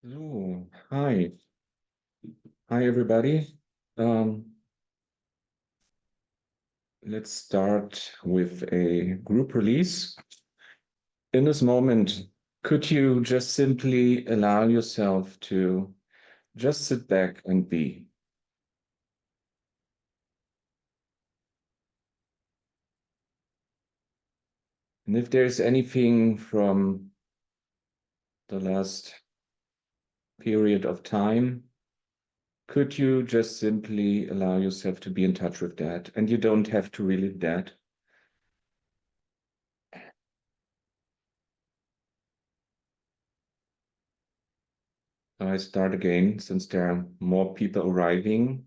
So, hi. Hi, everybody. Um, let's start with a group release. In this moment, could you just simply allow yourself to just sit back and be? And if there's anything from the last period of time, could you just simply allow yourself to be in touch with that? And you don't have to relive that. I start again since there are more people arriving.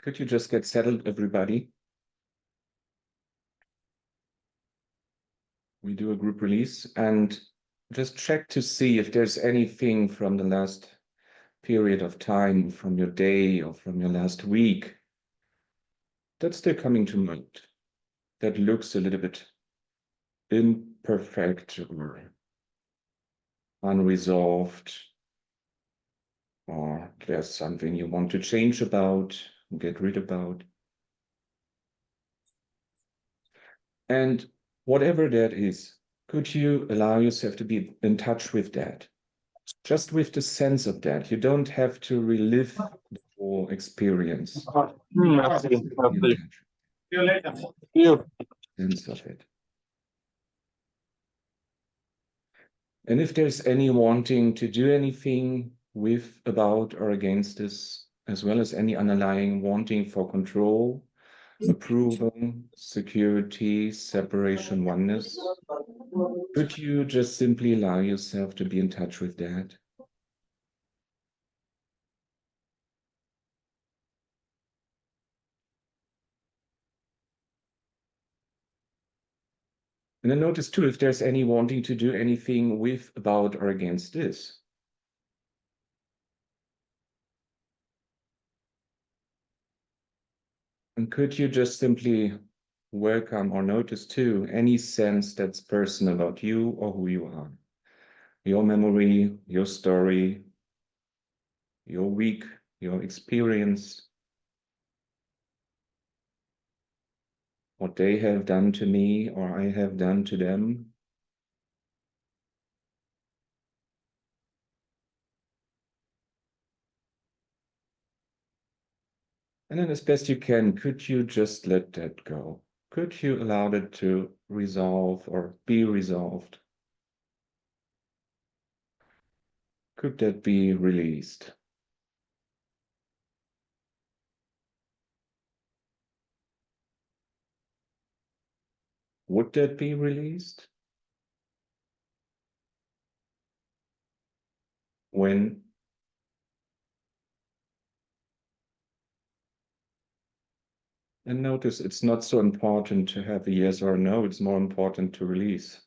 Could you just get settled, everybody? We do a group release and just check to see if there's anything from the last period of time, from your day or from your last week that's still coming to mind, that looks a little bit imperfect or unresolved, or there's something you want to change about, get rid about. And whatever that is, could you allow yourself to be in touch with that? Just with the sense of that. You don't have to relive the whole experience. Merci, Just be in merci. touch You. with the sense of it. And if there's any wanting to do anything with, about, or against this, as well as any underlying wanting for control, approval, security, separation, oneness, could you just simply allow yourself to be in touch with that? And then notice too if there's any wanting to do anything with, about, or against this. And could you just simply welcome or notice too any sense that's personal about you or who you are? Your memory, your story, your week, your experience, what they have done to me or I have done to them. And then as best you can, could you just let that go? Could you allow that to resolve or be resolved? Could that be released? Would that be released? When? And notice it's not so important to have a yes or a no, it's more important to release.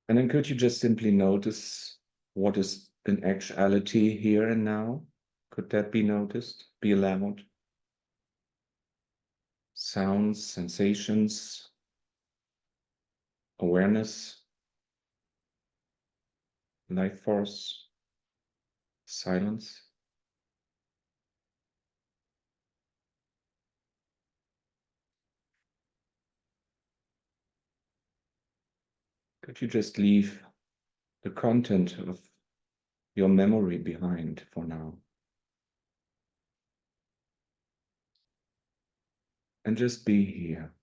And then could you just simply notice what is in actuality here and now? Could that be noticed, be allowed? Sounds, sensations, awareness, life force, silence. Could you just leave the content of your memory behind for now? And just be here.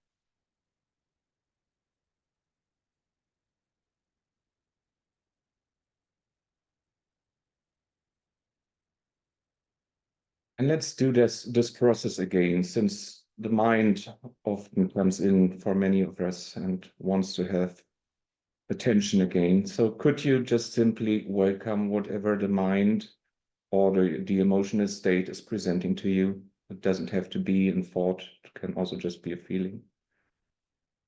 And let's do this process again, since the mind often comes in for many of us and wants to have attention again. So could you just simply welcome whatever the mind or the emotional state is presenting to you? It doesn't have to be in thought, it can also just be a feeling.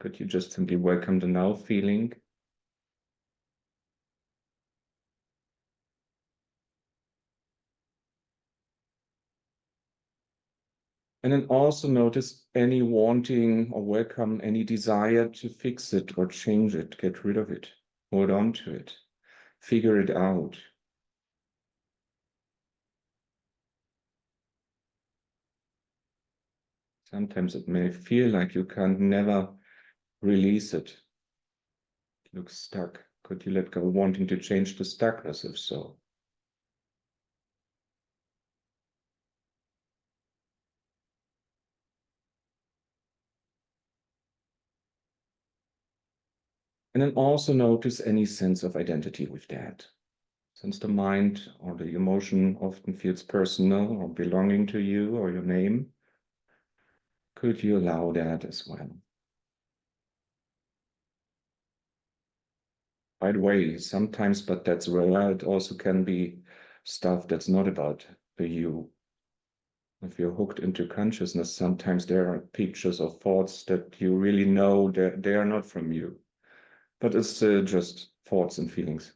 Could you just simply welcome the now feeling? And then also notice any wanting or welcome any desire to fix it or change it, get rid of it, hold on to it, figure it out. Sometimes it may feel like you can never release it. It looks stuck. Could you let go, wanting to change the stuckness, if so? And then also notice any sense of identity with that. Since the mind or the emotion often feels personal or belonging to you or your name, could you allow that as well? By the way, sometimes, but that's rare, it also can be stuff that's not about the you. If you're hooked into consciousness, sometimes there are pictures or thoughts that you really know that they are not from you, but it's just thoughts and feelings.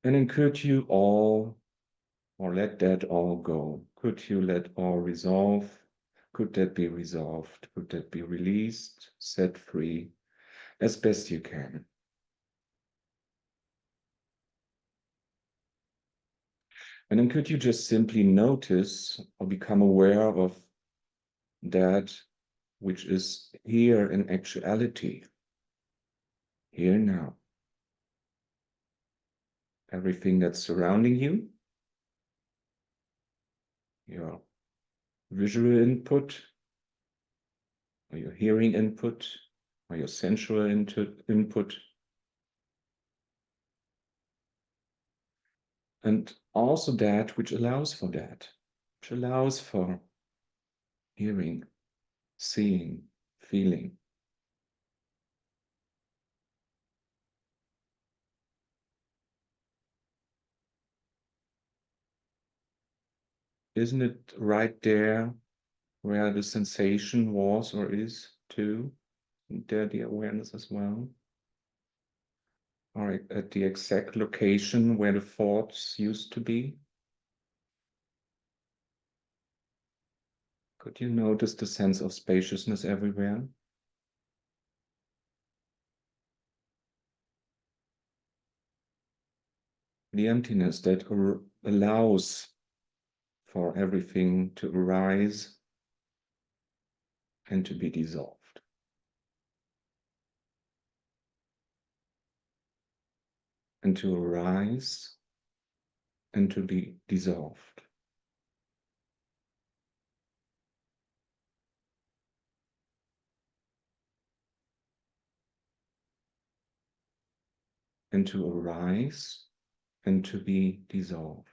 And then could you all, or let that all go? Could you let all resolve? Could that be resolved? Could that be released, set free, as best you can? And then could you just simply notice or become aware of that which is here in actuality, here now? Everything that's surrounding you, your visual input, or your hearing input, or your sensual input, and also that which allows for that, which allows for hearing, seeing, feeling. Isn't it right there where the sensation was or is too? There the awareness as well? Or at the exact location where the thoughts used to be? Could you notice the sense of spaciousness everywhere? The emptiness that allows for everything to arise and to be dissolved. And to arise and to be dissolved. And to arise and to be dissolved.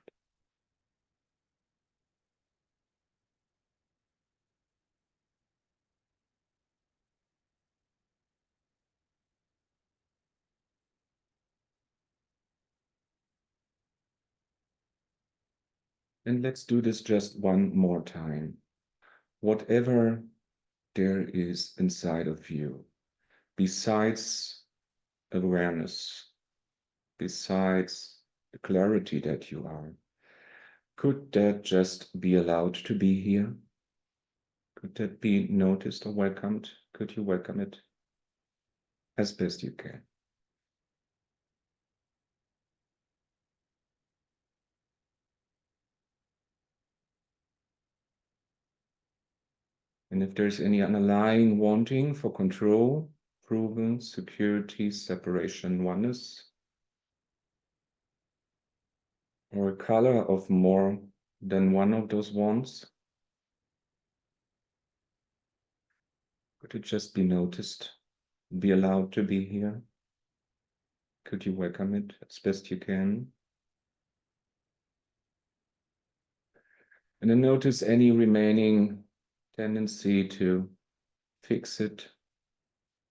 And let's do this just one more time. Whatever there is inside of you, besides awareness, besides the clarity that you are, could that just be allowed to be here? Could that be noticed or welcomed? Could you welcome it as best you can? And if there's any underlying wanting for control, approval, security, separation, oneness, or a color of more than one of those wants, could it just be noticed, be allowed to be here? Could you welcome it as best you can? And then notice any remaining tendency to fix it,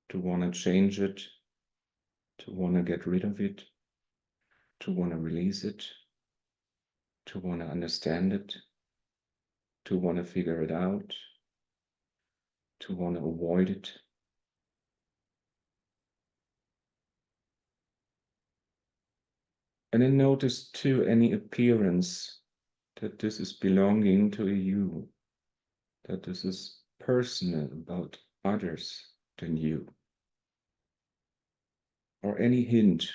to want to change it, to want to get rid of it, to want to release it, to want to understand it, to want to figure it out, to want to avoid it. And then notice too any appearance that this is belonging to a you, that this is personal about others than you, or any hint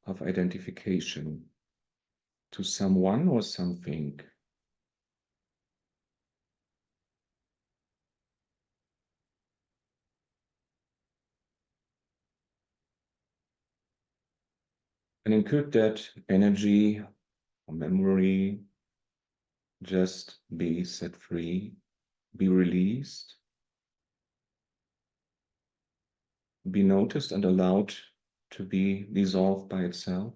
of identification to someone or something. And then could that energy or memory just be set free, be released, be noticed and allowed to be dissolved by itself?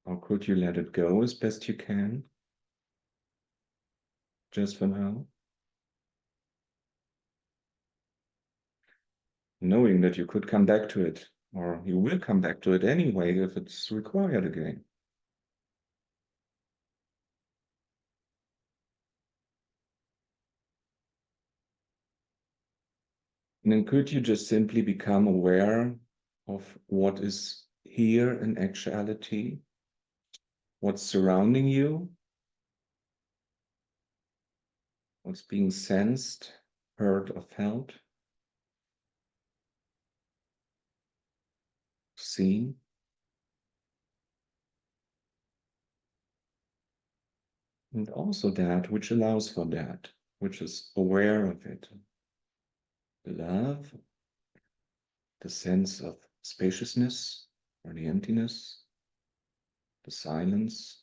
Or could you let it go as best you can, just for now? Knowing that you could come back to it, or you will come back to it anyway if it's required again. And then could you just simply become aware of what is here in actuality, what's surrounding you, what's being sensed, heard, or felt, seen? And also that which allows for that, which is aware of it. The love, the sense of spaciousness or the emptiness, the silence.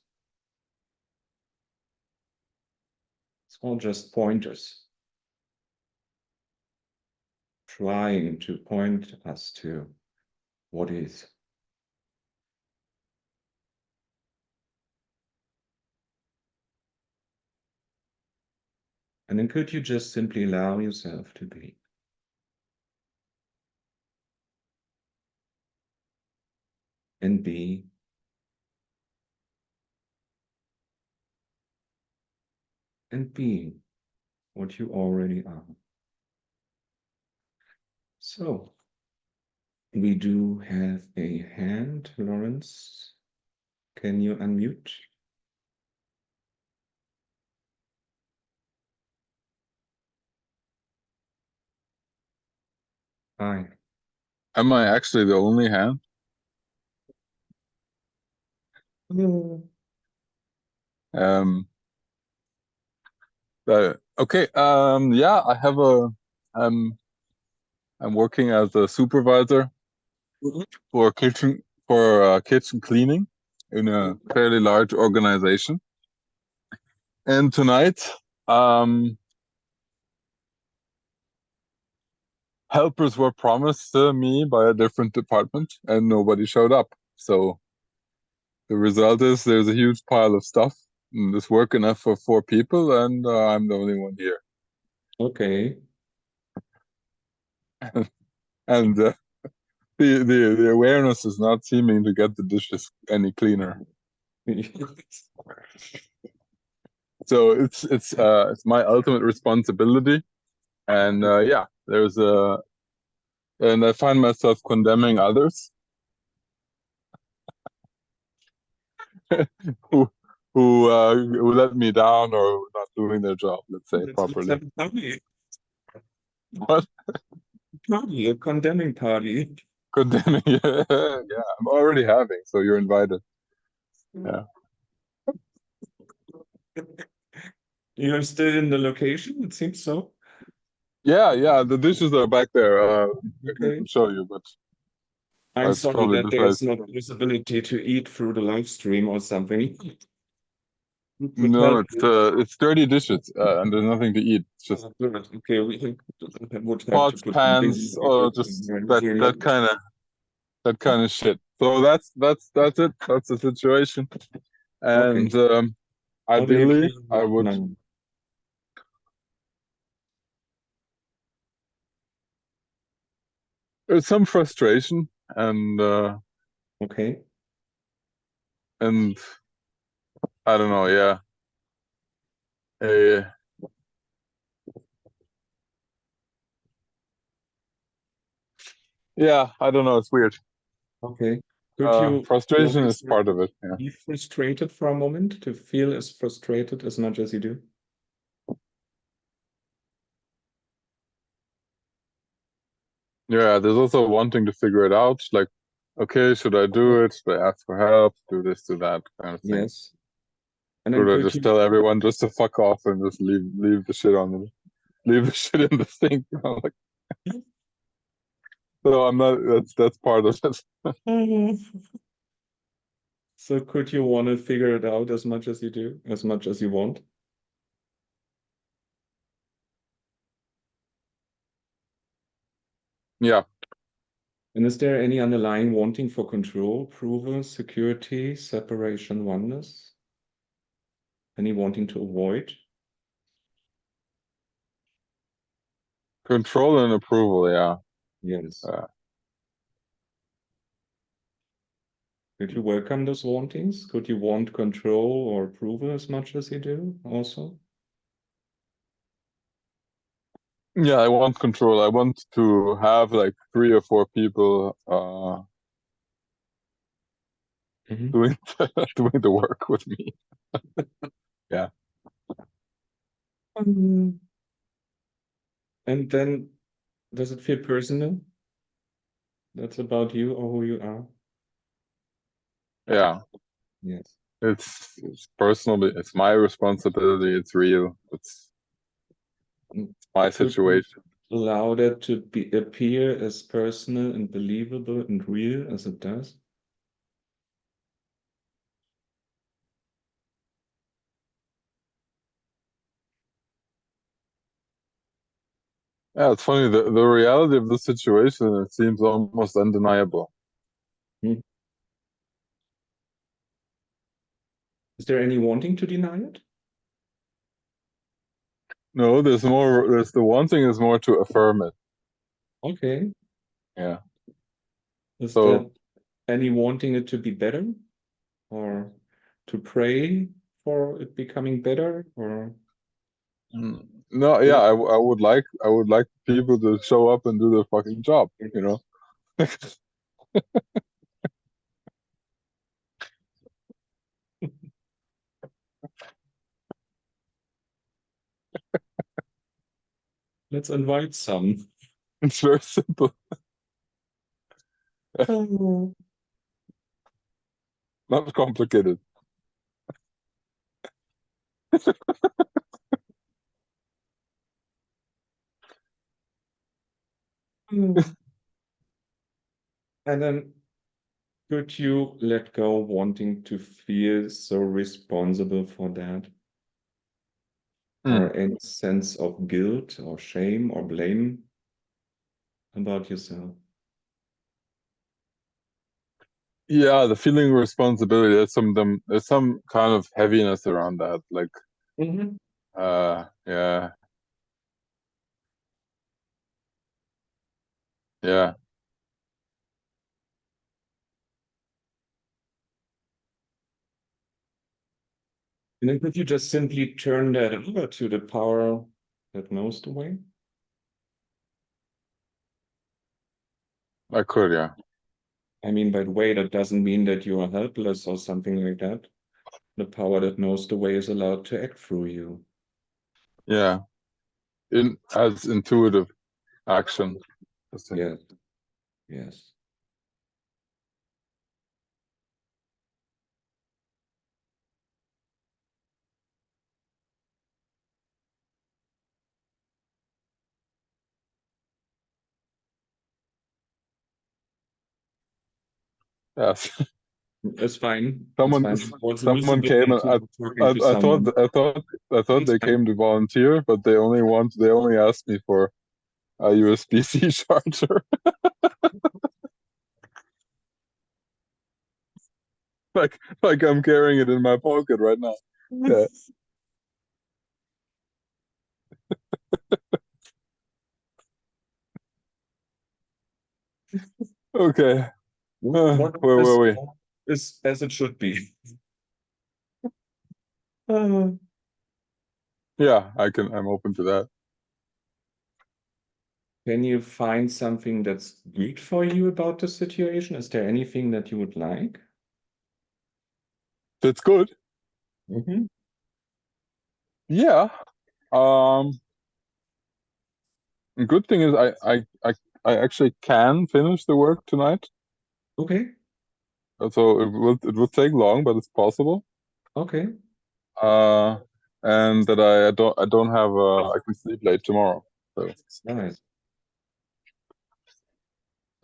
It's all just pointers, trying to point us to what is. And then could you just simply allow yourself to be? And be. And being what you already are. So, we do have a hand, Lawrence. Can you unmute? Hi. Am I actually the only hand? Mm. Okay. Yeah, I have I'm working as a supervisor for kitchen cleaning in a fairly large organization. And tonight, helpers were promised me by a different department, and nobody showed up. So the result is there's a huge pile of stuff. And there's work enough for 4 people, and I'm the only one here. Okay. And the awareness is not seeming to get the dishes any cleaner. So it's my ultimate responsibility, and yeah, and I find myself condemning others who let me down or not doing their job, let's say, properly. What? Party, a condemning party. Condemning? Yeah, I'm already having, so you're invited. Yeah. You're still in the location, it seems so. Yeah, the dishes are back there. I can show you, but I'm it's sorry probably that just there's no possibility to eat through the live stream or something. no, it's dirty dishes, and there's nothing to eat. It's just Okay, we would have to pots, put pans, or just that kind of shit. So that's it. That's the situation. And ideally, I would. There's some frustration, and okay, and I don't know. Yeah. A Yeah, I don't know. It's weird. Okay. Could you Frustration walk us is part of it. Yeah. be frustrated for a moment, to feel as frustrated as much as you do? Yeah, there's also wanting to figure it out. Like, okay, should I do it? Should I ask for help? Do this, do that kind of thing. Yes. And then Should I could just you, tell everyone just to fuck off and just leave the shit on them? Leave the shit in the sink. You know, like, so I'm not. That's part of it. so could you want to figure it out as much as you do, as much as you want? Yeah, And is there any underlying wanting for control, approval, security, separation, oneness? Any wanting to avoid? control and approval. Yeah. Yes. Could you welcome those wantings? Could you want control or approval as much as you do also? Yeah, I want control. I want to have like 3 or 4 people doing doing the work with me. Yeah. And then does it feel personal? That's about you or who you are? Yeah. Yes. It's personal. It's my responsibility. It's real. It's my Could you situation. allow that to appear as personal and believable and real as it does? Yeah, it's funny. The reality of the situation, it seems almost undeniable. Hmm. Is there any wanting to deny it? No, there's more. There's the one thing is more to affirm it. Okay. Yeah. Is So that any wanting it to be better or to pray for it becoming better or no, yeah, I would like people to show up and do their fucking job. You know. let's invite some. It's very simple, Oh. not complicated. And then could you let go wanting to feel so responsible for that? Hmm. Or any sense of guilt or shame or blame about yourself? Yeah, the feeling of responsibility. There's some kind of heaviness around that. Like, Mm-hmm. yeah, yeah. And then could you just simply turn that over to the power that knows the way? I could, yeah. I mean, by the way, that doesn't mean that you are helpless or something like that. The power that knows the way is allowed to act through you. Yeah. As intuitive action. Yes, yes. Yes. It's fine. It's Someone fine. What's someone came and talking to I thought someone. I thought It's they fine. came to volunteer, but they only asked me for a USB-C charger. like I'm carrying it in my pocket right now. Yeah. Okay. What Where were we? is as it should be. Uh, Yeah, I'm open to that. Can you find something that's good for you about the situation? Is there anything that you would like? That's good. Mm-hmm. Yeah. Good thing is I actually can finish the work tonight. Okay. So it will take long, but it's possible. Okay. And that I don't have I can sleep late tomorrow. So Nice.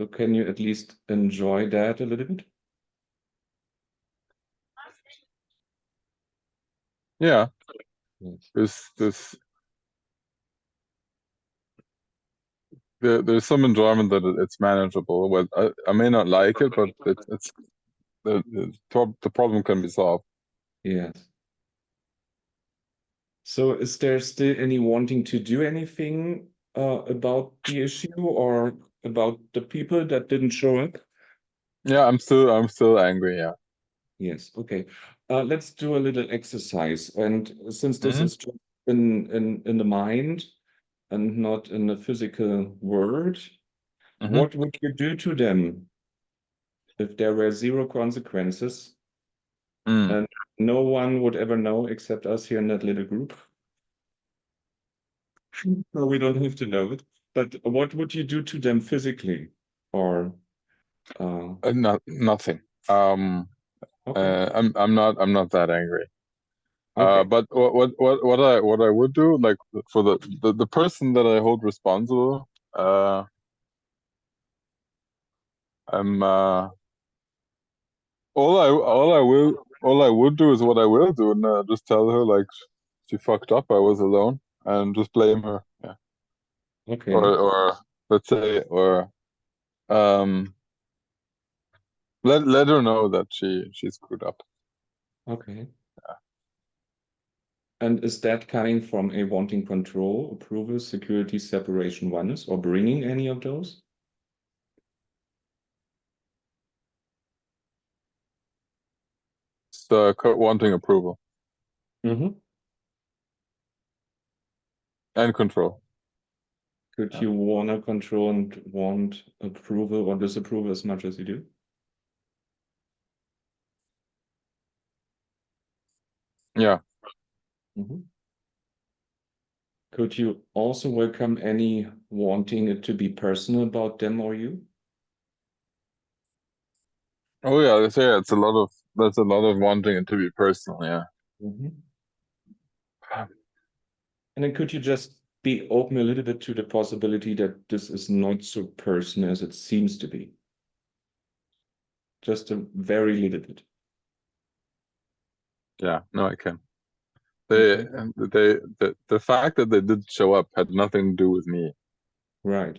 So can you at least enjoy that a little bit? yeah, Yes. there's some enjoyment that it's manageable. Well, I may not like it, but it's the problem can be solved. Yes. So is there still any wanting to do anything about the issue or about the people that didn't show up? Yeah, I'm still angry. Yeah. Yes. Okay. Let's do a little exercise. And since this hmm is just in the mind and not in the physical world, hmm what would you do to them if there were zero consequences Mm. and no one would ever know except us here in that little group? No, we don't have to know it. But what would you do to them physically? Or Nothing. okay, I'm not that angry. okay, But what I would do, like for the person that I hold responsible, I'm all I would do is what I will do, and just tell her like she fucked up. I was alone, and just blame her. Yeah. okay, Or let's say, or um, let her know that she screwed up. okay. And is that coming from a wanting control, approval, security, separation oneness, or bringing any of those? It's wanting approval Mm-hmm. and control. Could Yeah. you wanna control and want approval or disapproval as much as you do? Yeah. Mm-hmm. Could you also welcome any wanting it to be personal about them or you? Oh yeah. It's a lot of that's a lot of wanting it to be personal. Yeah. Mm-hmm. And then could you just be open a little bit to the possibility that this is not so personal as it seems to be? Just a very little bit. Yeah. No, I can. Okay. The fact that they did show up had nothing to do with me. Right.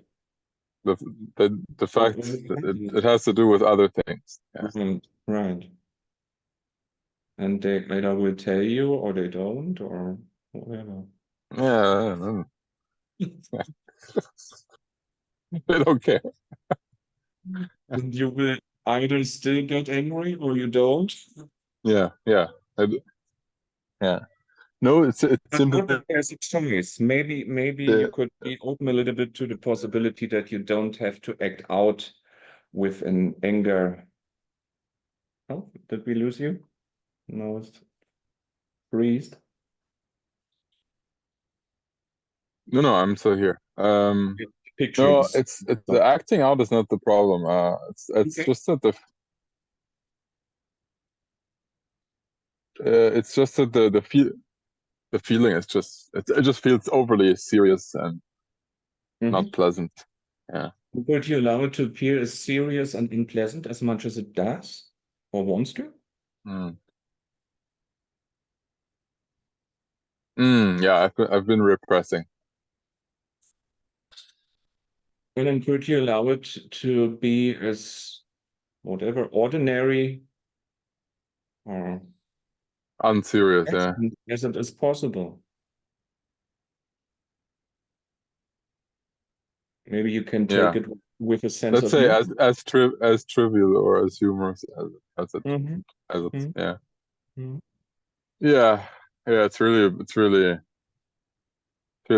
The the With fact that it has to do with other things. Yeah. right. Right. And they either will tell you or they don't or whatever. Yeah. I don't know. They don't care. And you will either still get angry or you don't. Yeah. Yeah. Yeah. No, it's But simply not that there's a choice. Maybe you the could be open a little bit to the possibility that you don't have to act out with an anger. Oh, did we lose you? No, it's freezed. no. I'm still here. No, Pictures. it's the acting out is not the problem. It's Okay. just that it's just that the feeling is just it just feels overly serious and not Mhm. pleasant. Yeah. Would you allow it to appear as serious and unpleasant as much as it does or wants to? Mm. Yeah, I've been repressing. And then could you allow it to be as whatever ordinary or Unserious, yeah. as it is possible? Maybe you can take Yeah. it with a sense Let's of say humor. as trivial or as humorous Mhm. as it's Mhm. yeah. Mhm. Yeah. Yeah, it's really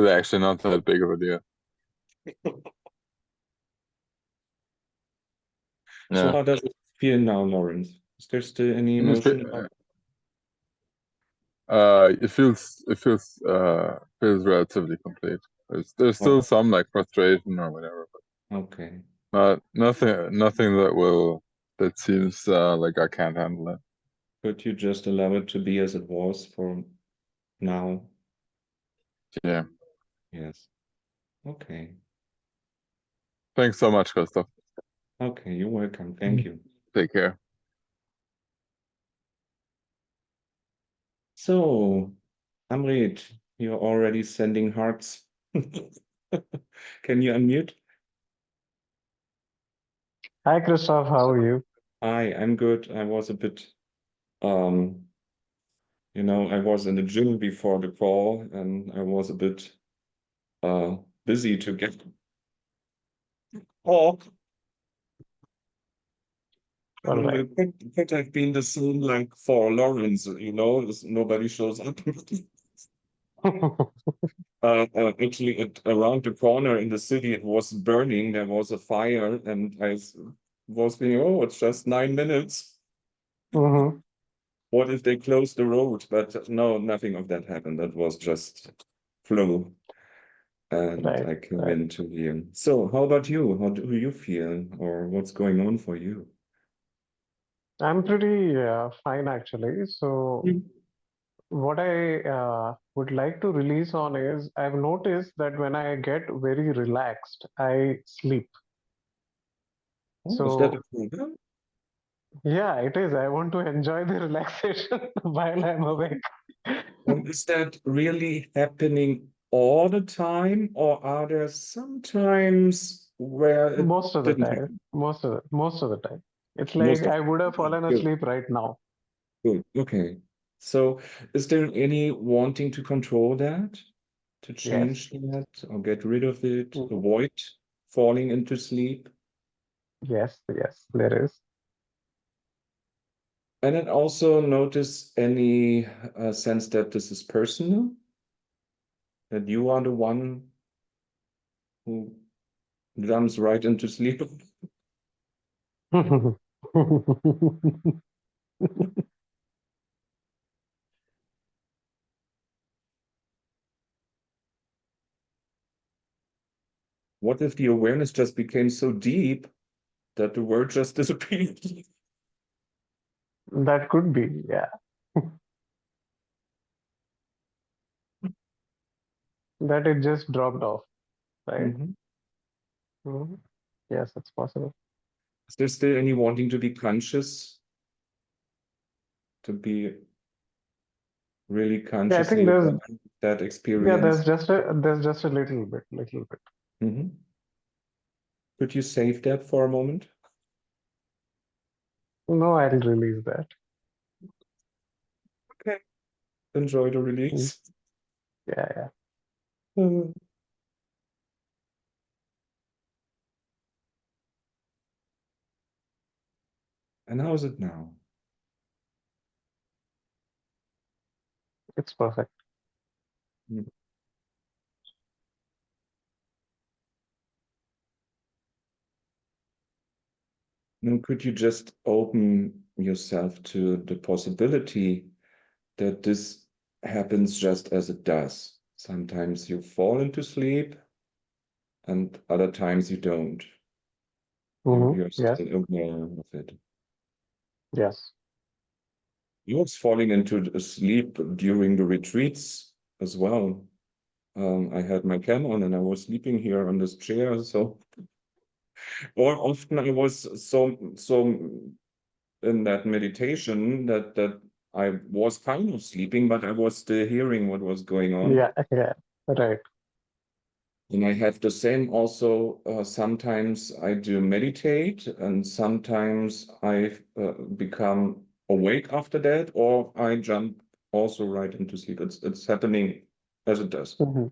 actually not that big of a deal. So Yeah. how does it feel now, Lawrence? Is there still any emotion? It feels relatively complete. There's still some like frustration or whatever, Okay. but nothing that seems like I can't handle it. Could you just allow it to be as it was for now? Yeah. Yes. Okay. Thanks so much, Christoph. Okay, you're welcome. Thank you. Take care. So, Amrit, you're already sending hearts. Can you unmute? Hi, Christoph. How are you? Hi, I'm good. I was a bit, I was in the gym before the call and I was a bit busy to get off. All And right. it could have been the same like for Lawrence, nobody shows up. Actually, around the corner in the city, it was burning. There was a fire, and was thinking, oh, it's just 9 minutes. Mm-hmm. What if they close the road? But no, nothing of that happened. That was just flow. And Right. I came Right. into here. So, how about you? How do you feel, or what's going on for you? I'm pretty fine, actually. So, what I would like to release on is I've noticed that when I get very relaxed, I sleep. Oh, is that a So, problem? yeah, it is. I want to enjoy the relaxation while I'm awake. And is that really happening all the time, or are there some times where it Most of the didn't time. happen? Most of the time. It's like Most of I would have okay, fallen good, asleep right now. good. Okay. So is there any wanting to control that, to Yes. change that, or get rid of it, Mhm. avoid falling into sleep? Yes, yes, there is. And then also notice any sense that this is personal, that you are the one who jumps right into sleep. What if the awareness just became so deep that the word just disappeared? That could be, yeah. That it just dropped off, right? Mhm. Mhm. Yes, it's possible. Is there still any wanting to be conscious, to be really Yeah, I think consciously aware of that experience? there's just a little bit. Mhm. Could you save that for a moment? No, I'll release that. Okay. Enjoy the Mm. release. Yeah, yeah, Mm. And how is it now? it's perfect. Mm. Now, could you just open yourself to the possibility that this happens just as it does? Sometimes you fall into sleep, and other times you don't. You're Yes, still aware of it. yes. I was falling into sleep during the retreats as well. I had my cam on and I was sleeping here on this chair. So, or often I was so in that meditation that I was kind of sleeping, but I was still hearing what was going on. Yeah, yeah, right. And I have the same also. Sometimes I do meditate, and sometimes I become awake after that, or I jump also right into sleep. It's happening as it does. hmm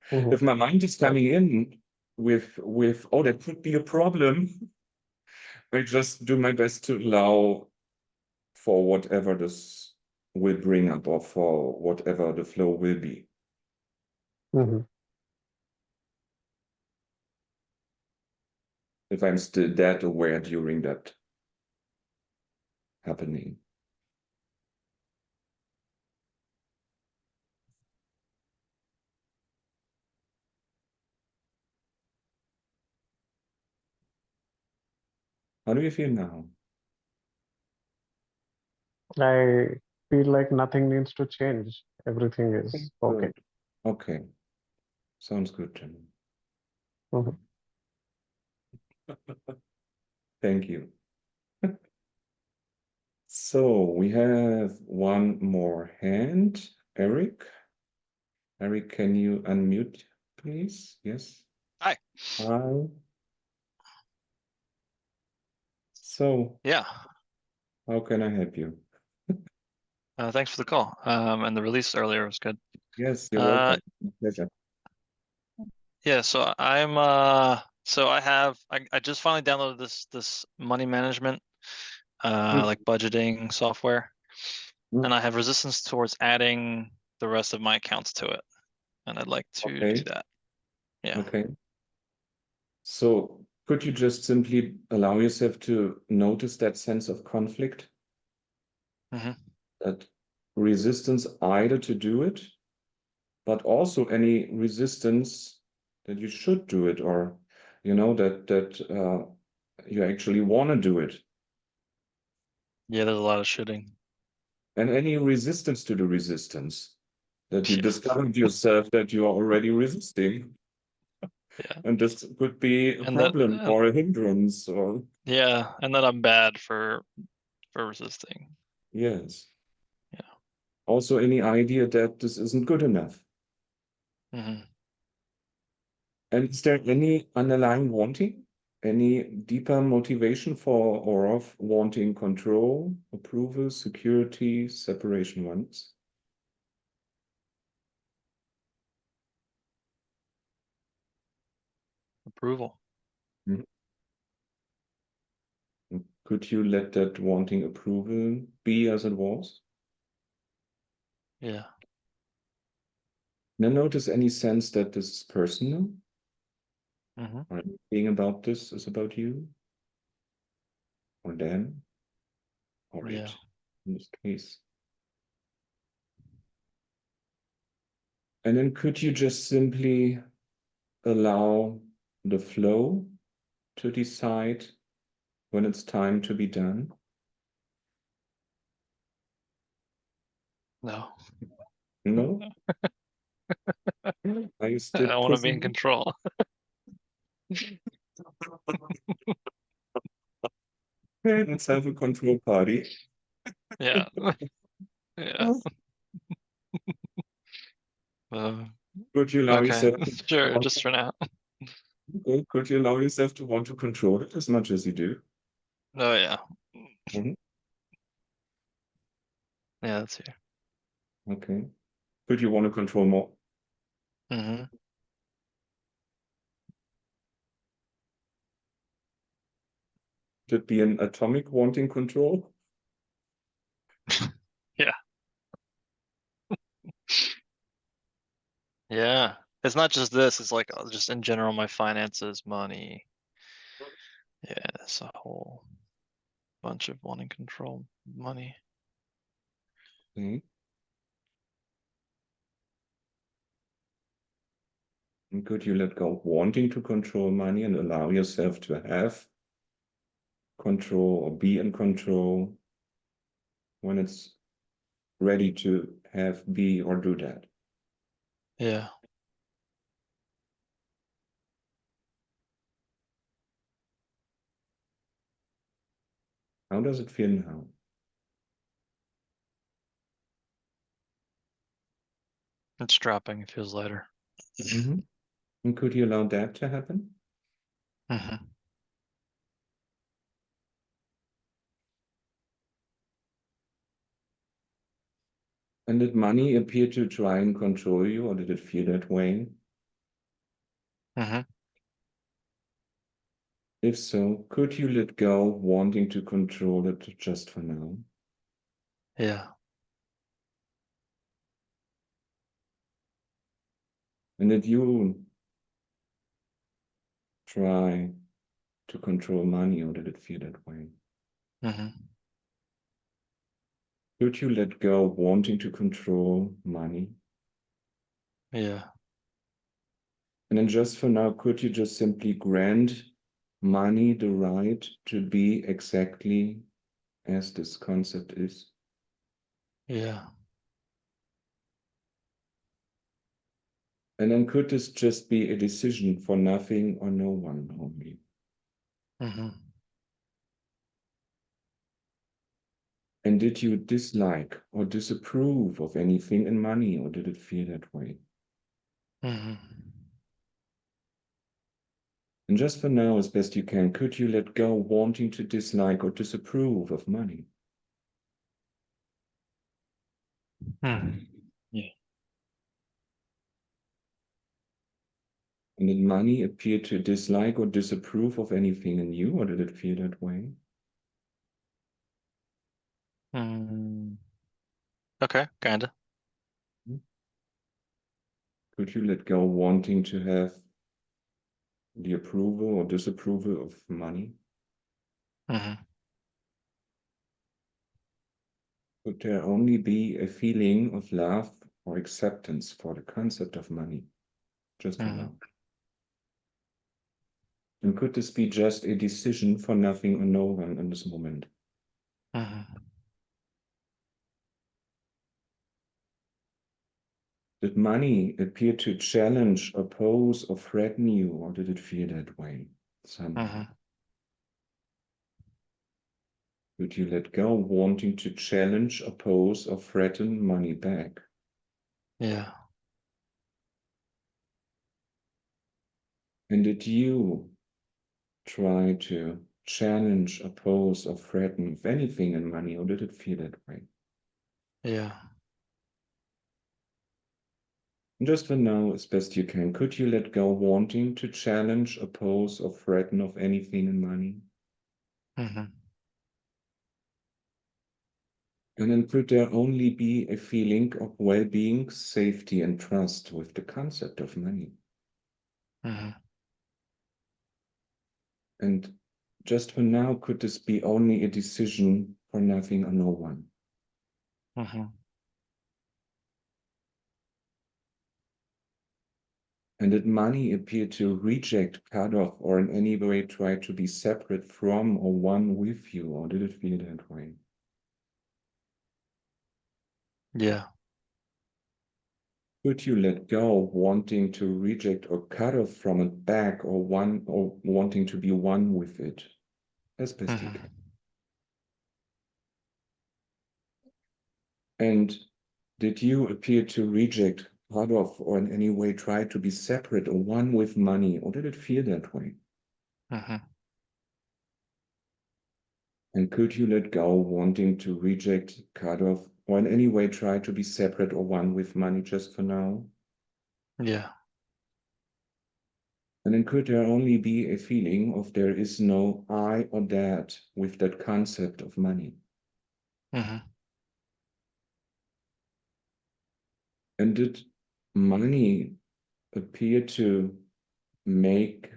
hmm If my mind is Right. coming in with oh, that could be a problem, I just do my best to allow for whatever this will bring up, or for whatever the flow will be. hmm if I'm still that aware during that happening. How do you feel now? I feel like nothing needs to change. Everything is okay. Good. Okay. Sounds good to me. Mhm. Thank you. So we have one more hand. Eric. Eric, can you unmute, please? Yes. Hi. Hi. So Yeah. how can I help you? Thanks for the call. And the release earlier was good. Yes, you're Uh, welcome. Pleasure. yeah. So so I just finally downloaded this money management, like budgeting software, Mm. and I have resistance towards adding the rest of my accounts to it, and I'd like to Okay. do that. Yeah. Okay. So could you just simply allow yourself to notice that sense of conflict, hmm that resistance either to do it, but also any resistance that you should do it, or that you actually want to do it, Yeah. There's a lot of shooting. and any resistance to the resistance that you Yeah. discovered yourself that you are already resisting. Yeah. And this could be a And that. problem or a hindrance, or Yeah. And that I'm bad for resisting. yes. Yeah. Also, any idea that this isn't good enough. hmm And is there any underlying wanting, any deeper motivation for or of wanting control, approval, security, separation ones? Approval. Mhm. Could you let that wanting approval be as it was? Yeah. Now notice any sense that this is personal, hmm or anything about this is about you, or them, or Yeah. it, in this case. And then could you just simply allow the flow to decide when it's time to be done? No. No? Are you still I want to be in pushing? control. Okay, let's have a control party. Yeah. Yeah. Uh, Could you allow okay. yourself to Sure, want, just for now. okay, could you allow yourself to want to control it as much as you do? Oh yeah. Mhm. Yeah, that's here. Okay. Could you want to control more? hmm Could it be an atomic wanting control? Yeah. Yeah. It's not just this, it's like just in general my finances, money. Yeah, it's a whole bunch of wanting control money. Okay. And could you let go of wanting to control money and allow yourself to have control or be in control when it's ready to have, be, or do that? Yeah. How does it feel now? It's dropping, it feels lighter. Mhm. And could you allow that to happen? hmm And did money appear to try and control you, or did it feel that way? hmm If so, could you let go wanting to control it just for now? Yeah. And that you try to control money, or did it feel that way? Mm-hmm. Could you let go of wanting to control money? Yeah. And then just for now, could you just simply grant money the right to be exactly as this concept is? Yeah. And then could this just be a decision for nothing or no one only? Mm-hmm. And did you dislike or disapprove of anything in money, or did it feel that way? Mm-hmm. And just for now, as best you can, could you let go wanting to dislike or disapprove of money? Mm. And did money appear to dislike or disapprove of anything in you, or did it feel that way? Mm. Okay, kinda. Could you let go wanting to have the approval or disapproval of money? Mm-hmm. Could there only be a feeling of love or acceptance for the concept of money, just for Mm-hmm. now? And could this be just a decision for nothing or no one in this moment? Mm-hmm. Did money appear to challenge, oppose, or threaten you, or did it feel that way somehow? Mm-hmm. Could you let go wanting to challenge, oppose, or threaten money back? Yeah. And did you try to challenge, oppose, or threaten with anything in money, or did it feel that way? Yeah. And just for now, as best you can, could you let go wanting to challenge, oppose, or threaten of anything in money? Mm-hmm. And then could there only be a feeling of well-being, safety, and trust with the concept of money? Mm-hmm. And just for now, could this be only a decision for nothing or no one? Mm-hmm. And did money appear to reject, cut off, or in any way try to be separate from or one with you, or did it feel that way? Yeah. Could you let go wanting to reject or cut off from it back, or one, or wanting to be one with it, as best you Mm-hmm. can? And did you appear to reject, cut off, or in any way try to be separate or one with money, or did it feel that way? Mm-hmm. And could you let go wanting to reject, cut off, or in any way try to be separate or one with money just for now? Yeah. And then could there only be a feeling of there is no I or that with that concept of money? Mm-hmm. And did money appear to make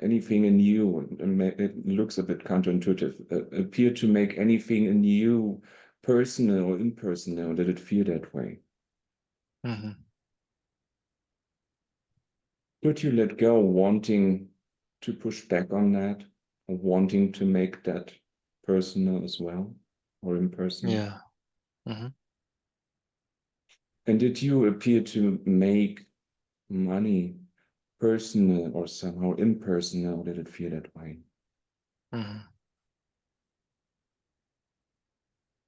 anything in you, and it looks a bit counterintuitive, appear to make anything in you personal or impersonal? Did it feel that way? Mm-hmm. Could you let go wanting to push back on that, or wanting to make that personal as well, or impersonal? Yeah. Mm-hmm. And did you appear to make money personal or somehow impersonal? Did it feel that way? Mm-hmm.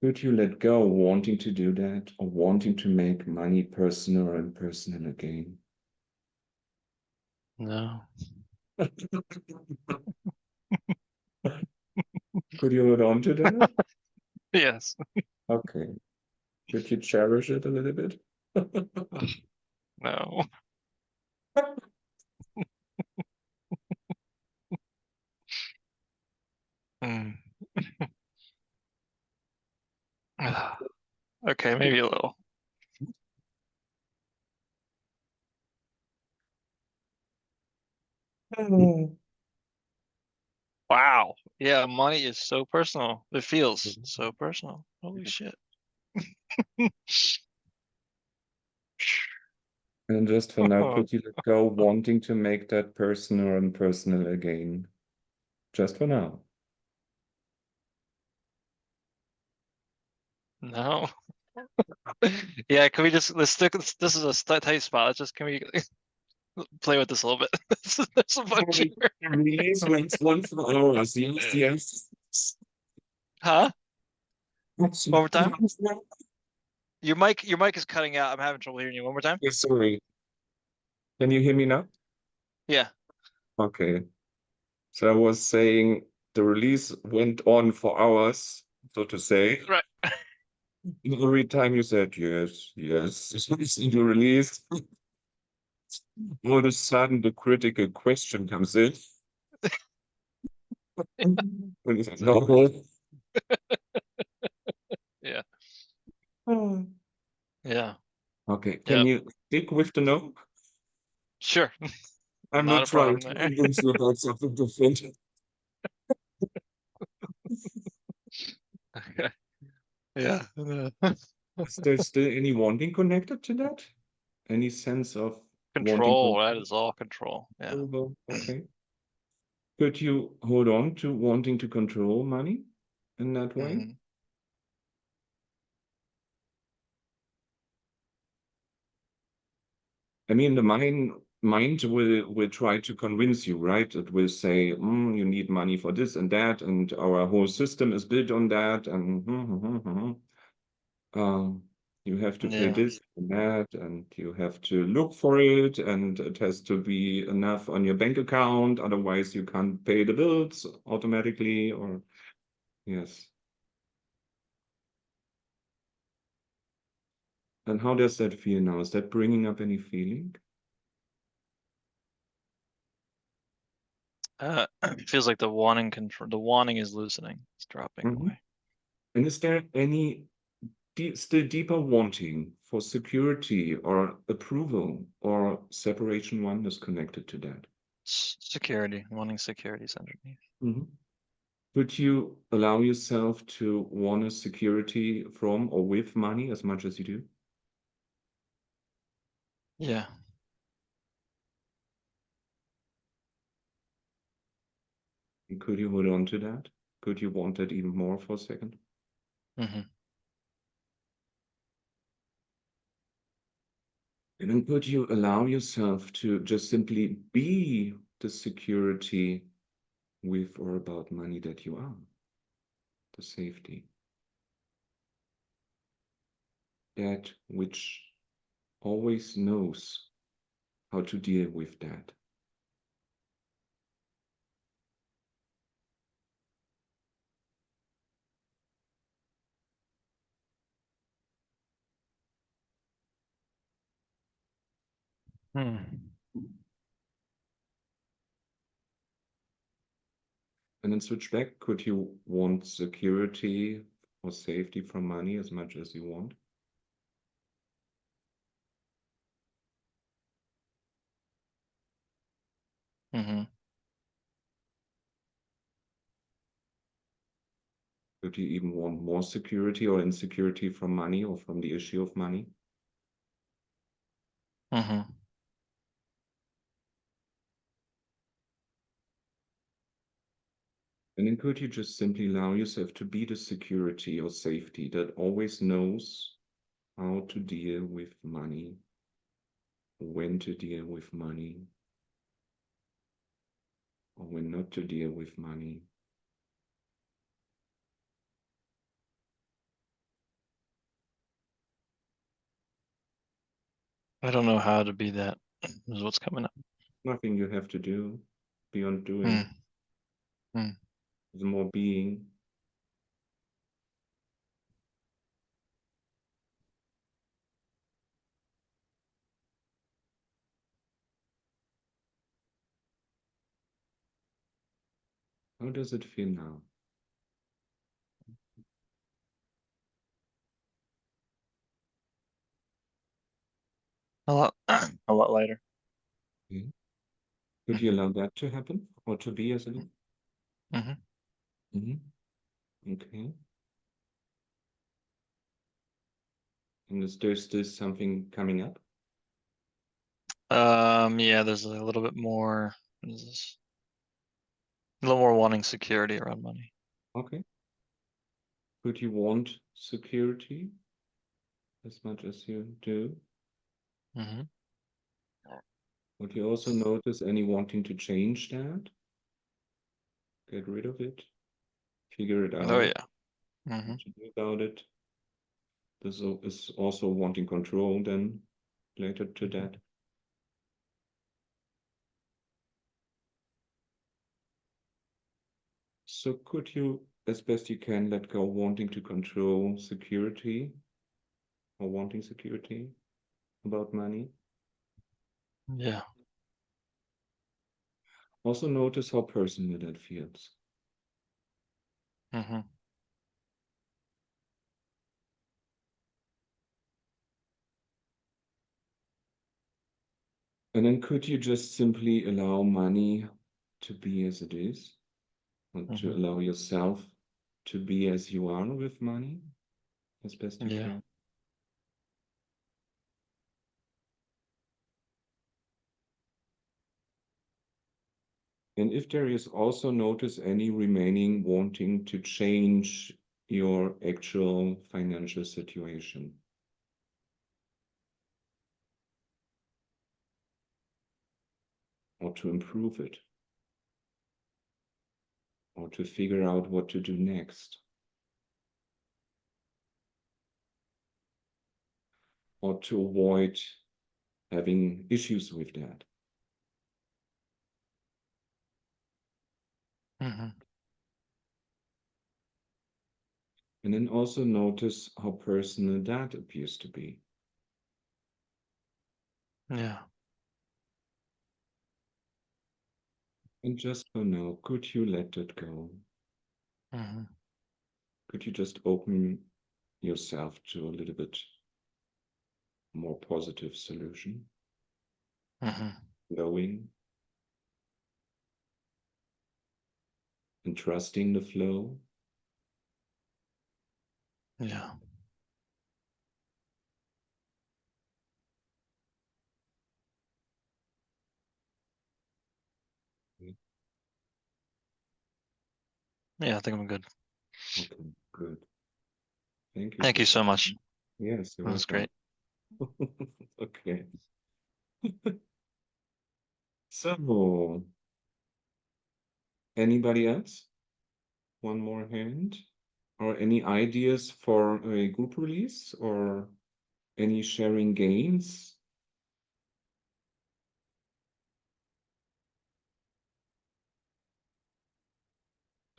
Could you let go wanting to do that, or wanting to make money personal or impersonal again? No. Could you hold on to that? Yes. Okay. Could you cherish it a little bit? No. Mm. Okay, maybe a little. Wow. Yeah, money is so personal. It feels so personal. Holy shit. And just for now, could you let go wanting to make that personal and personal again? Just for now. No. Yeah, can we just let's stick this is a tight spot. Let's just can we play with this a little bit? There's a bunch here. Release went on for hours. Yes, yes. Huh? One more time? Your mic is cutting out. I'm having trouble hearing you. One more time? Yeah, sorry. Can you hear me now? Yeah. Okay. So I was saying the release went on for hours, so to say. Right. Every time you said yes, yes, you released, all of a sudden the critical question comes in. And you said, no. Yeah. Oh. Yeah. Okay, can Yep. you stick with the no? Sure. I'm Not not a trying problem to there. convince you about something different. Okay. Yeah. Is there still any wanting connected to that? Any sense of wanting Control. That control? is all control. Yeah. Okay. Could you hold on to wanting to control money in that way? Mhm. I mean, the mind will try to convince you, right? It will say, you need money for this and that, and our whole system is built on that, and you have to pay Yeah. this and that, and you have to look for it, and it has to be enough on your bank account, otherwise you can't pay the bills automatically, or yes. And how does that feel now? Is that bringing up any feeling? It feels like the wanting control. The wanting is loosening. It's dropping Mhm. away. And is there any still deeper wanting for security or approval or separation one is connected to that? Security. Wanting security is underneath. Mhm. Could you allow yourself to want a security from or with money as much as you do? Yeah. And could you hold on to that? Could you want that even more for a second? Hmm. And then could you allow yourself to just simply be the security with or about money that you are? The safety. That which always knows how to deal with that. Hmm. And then switch back. Could you want security or safety from money as much as you want? Hmm. Could you even want more security or insecurity from money or from the issue of money? Hmm. And then could you just simply allow yourself to be the security or safety that always knows how to deal with money, when to deal with money, or when not to deal with money? I don't know how to be that. Is what's coming up. Nothing you have to do beyond Hmm. doing. Hmm. There's more being. How does it feel now? A lot. A lot lighter. Could you allow that to happen or to be as it is? Okay. And is there still something coming up? Yeah, there's a little bit more. What is this? A little more wanting security around money. Okay. Could you want security as much as you do? Would you also notice any wanting to change that? Get rid of it? Figure it out? Oh yeah. What to do about it? This is also wanting control then later to that. So could you, as best you can, let go wanting to control security or wanting security about money? Yeah. Also notice how personal that feels. And then could you just simply allow money to be as it is? Or to allow yourself to be as you are with money as best you Yeah. can? And if there is also notice any remaining wanting to change your actual financial situation. Or to improve it. Or to figure out what to do next. Or to avoid having issues with that. And then also notice how personal that appears to be. Yeah. And just for now, could you let it go? Could you just open yourself to a little bit more positive solution? Flowing and trusting the flow. Yeah. Yeah, I think I'm good. Okay, good. Thank you. Thank you so much. Yes, That was great. Okay. So, anybody else? One more hand? Or any ideas for a group release or any sharing gains?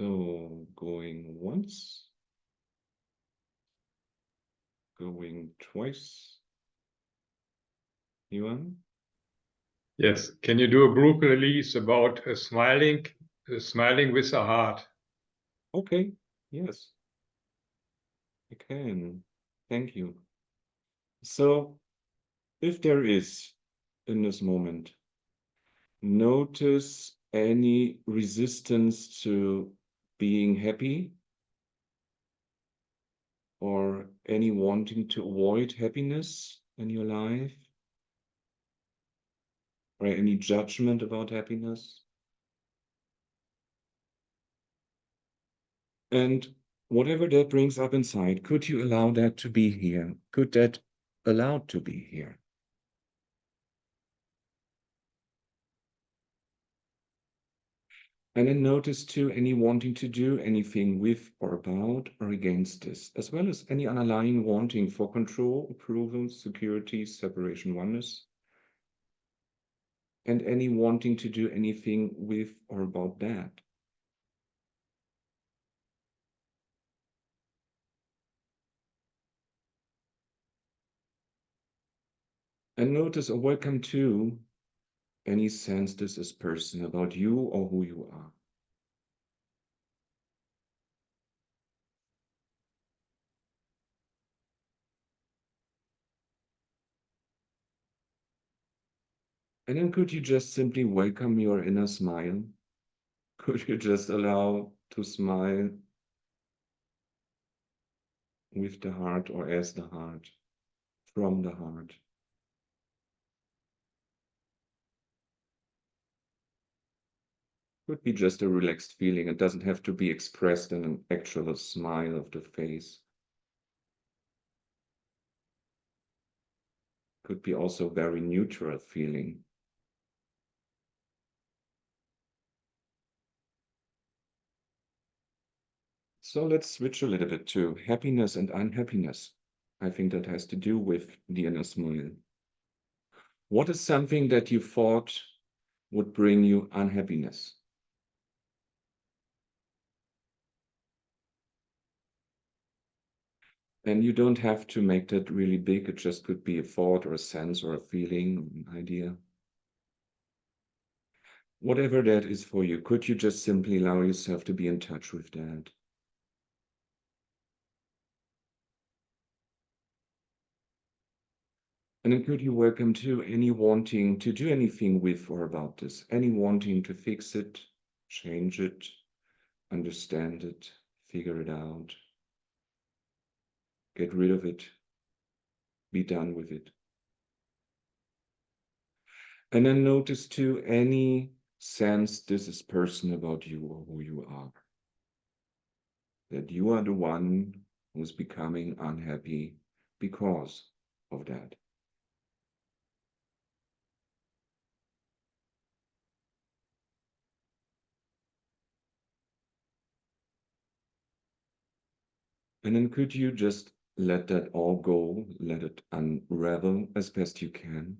So, going once, going twice. Yuan? Yes. Can you do a group release about smiling with a heart? Okay, yes, I can. Thank you. So, if there is in this moment, notice any resistance to being happy or any wanting to avoid happiness in your life or any judgment about happiness. And whatever that brings up inside, could you allow that to be here? Could that allow to be here? And then notice too any wanting to do anything with or about or against this, as well as any underlying wanting for control, approval, security, separation, oneness, and any wanting to do anything with or about that. And notice or welcome to any sense this is personal about you or who you are. And then could you just simply welcome your inner smile? Could you just allow to smile with the heart or as the heart, from the heart? Could be just a relaxed feeling. It doesn't have to be expressed in an actual smile of the face. Could be also a very neutral feeling. So let's switch a little bit to happiness and unhappiness. I think that has to do with the inner smile. What is something that you thought would bring you unhappiness? And you don't have to make that really big. It just could be a thought or a sense or a feeling, an idea. Whatever that is for you, could you just simply allow yourself to be in touch with that? And then could you welcome to any wanting to do anything with or about this, any wanting to fix it, change it, understand it, figure it out, get rid of it, be done with it. And then notice to any sense this is personal about you or who you are. That you are the one who's becoming unhappy because of that. And then could you just let that all go, let it unravel as best you can?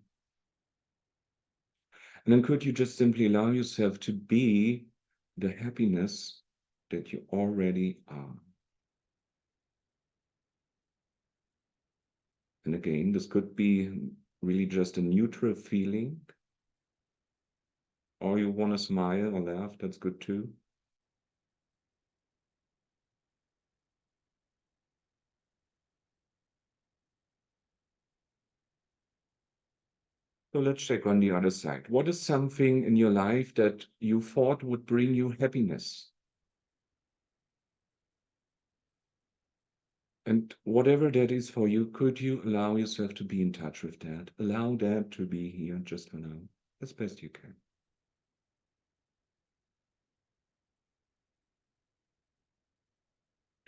And then could you just simply allow yourself to be the happiness that you already are? And again, this could be really just a neutral feeling. Or you want to smile or laugh, that's good too. So let's check on the other side. What is something in your life that you thought would bring you happiness? And whatever that is for you, could you allow yourself to be in touch with that? Allow that to be here just for now, as best you can.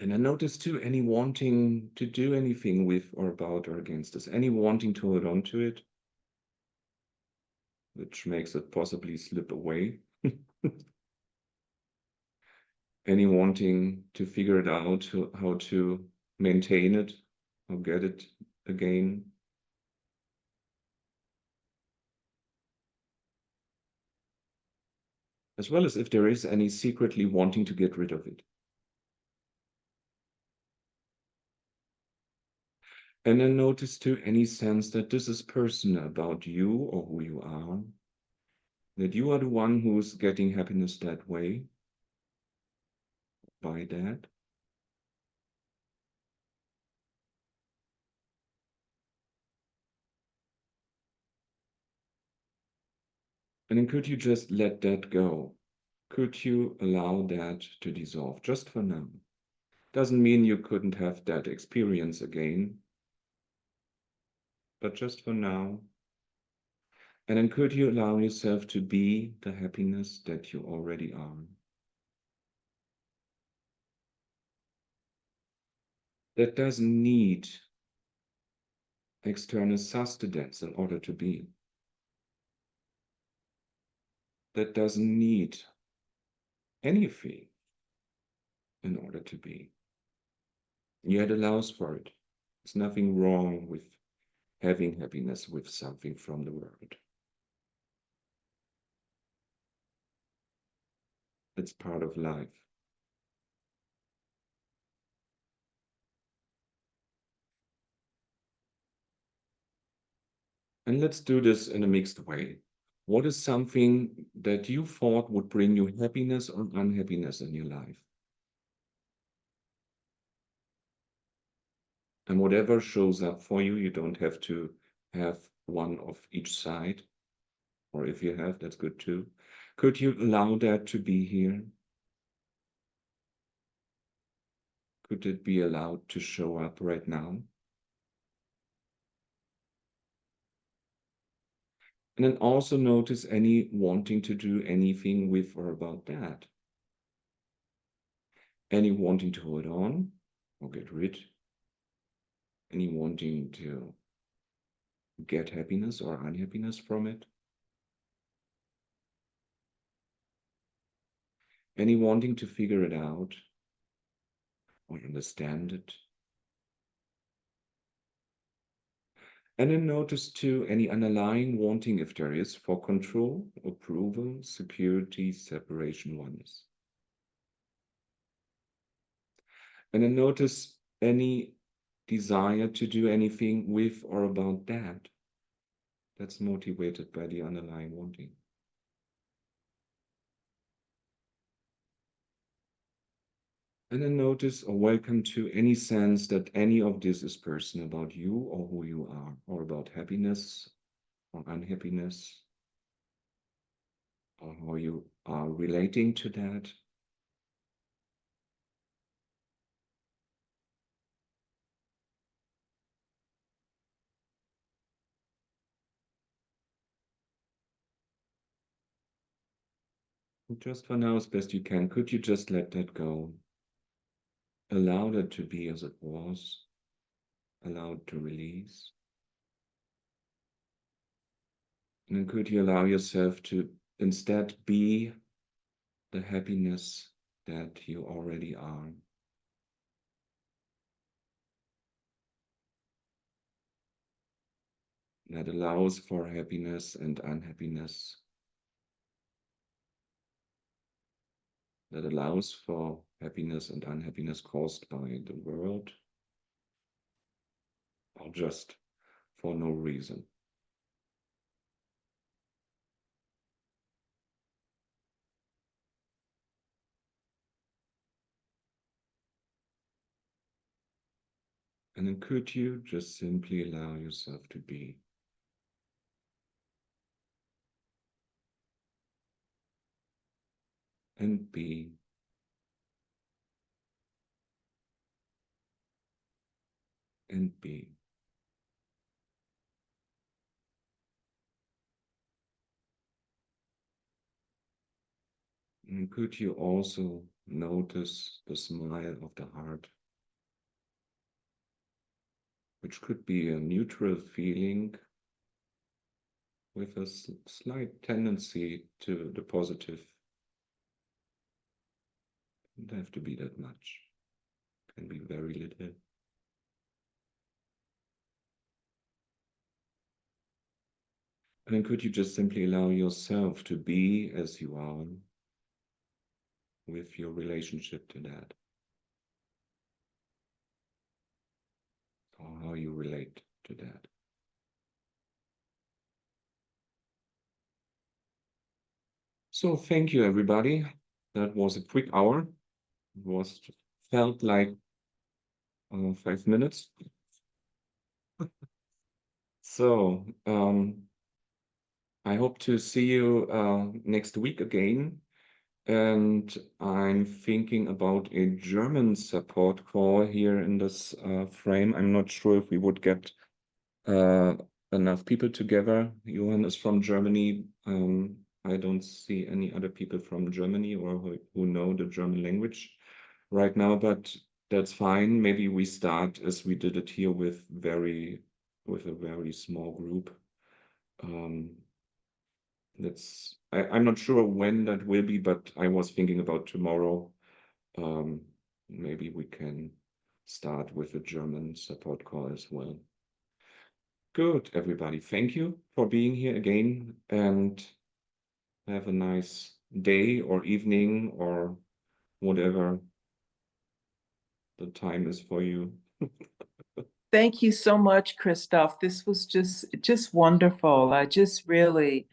And I notice too, any wanting to do anything with or about or against this, any wanting to hold on to it, which makes it possibly slip away. Any wanting to figure it out, how to maintain it or get it again. As well as if there is any secretly wanting to get rid of it. And then notice to any sense that this is personal about you or who you are, that you are the one who's getting happiness that way, by that. And then could you just let that go? Could you allow that to dissolve just for now? Doesn't mean you couldn't have that experience again, but just for now. And then could you allow yourself to be the happiness that you already are? That doesn't need external sustenance in order to be. That doesn't need anything in order to be. Yet allows for it. There's nothing wrong with having happiness with something from the world. It's part of life. And let's do this in a mixed way. What is something that you thought would bring you happiness or unhappiness in your life? And whatever shows up for you, you don't have to have one of each side. Or if you have, that's good too. Could you allow that to be here? Could it be allowed to show up right now? And then also notice any wanting to do anything with or about that. Any wanting to hold on or get rid. Any wanting to get happiness or unhappiness from it. Any wanting to figure it out or understand it. And then notice too any underlying wanting, if there is, for control, approval, security, separation, oneness. And then notice any desire to do anything with or about that. That's motivated by the underlying wanting. And then notice or welcome to any sense that any of this is personal about you or who you are, or about happiness or unhappiness, or how you are relating to that. Just for now, as best you can, could you just let that go? Allow that to be as it was. Allow it to release. And then could you allow yourself to instead be the happiness that you already are? That allows for happiness and unhappiness. That allows for happiness and unhappiness caused by the world, or just for no reason. And then could you just simply allow yourself to be? And be. And be. And could you also notice the smile of the heart, which could be a neutral feeling with a slight tendency to the positive. It doesn't have to be that much. It can be very little. And then could you just simply allow yourself to be as you are with your relationship to that? Or how you relate to that? So thank you, everybody. That was a quick hour. It felt like 5 minutes. So I hope to see you next week again. And I'm thinking about a German support call here in this frame. I'm not sure if we would get enough people together. Johan is from Germany. I don't see any other people from Germany or who know the German language right now, but that's fine. Maybe we start as we did it here with a very small group. I'm not sure when that will be, but I was thinking about tomorrow. Maybe we can start with a German support call as well. Good, everybody. Thank you for being here again, and have a nice day or evening or whatever the time is for you. Thank you so much, Christoph. This was just wonderful. I just really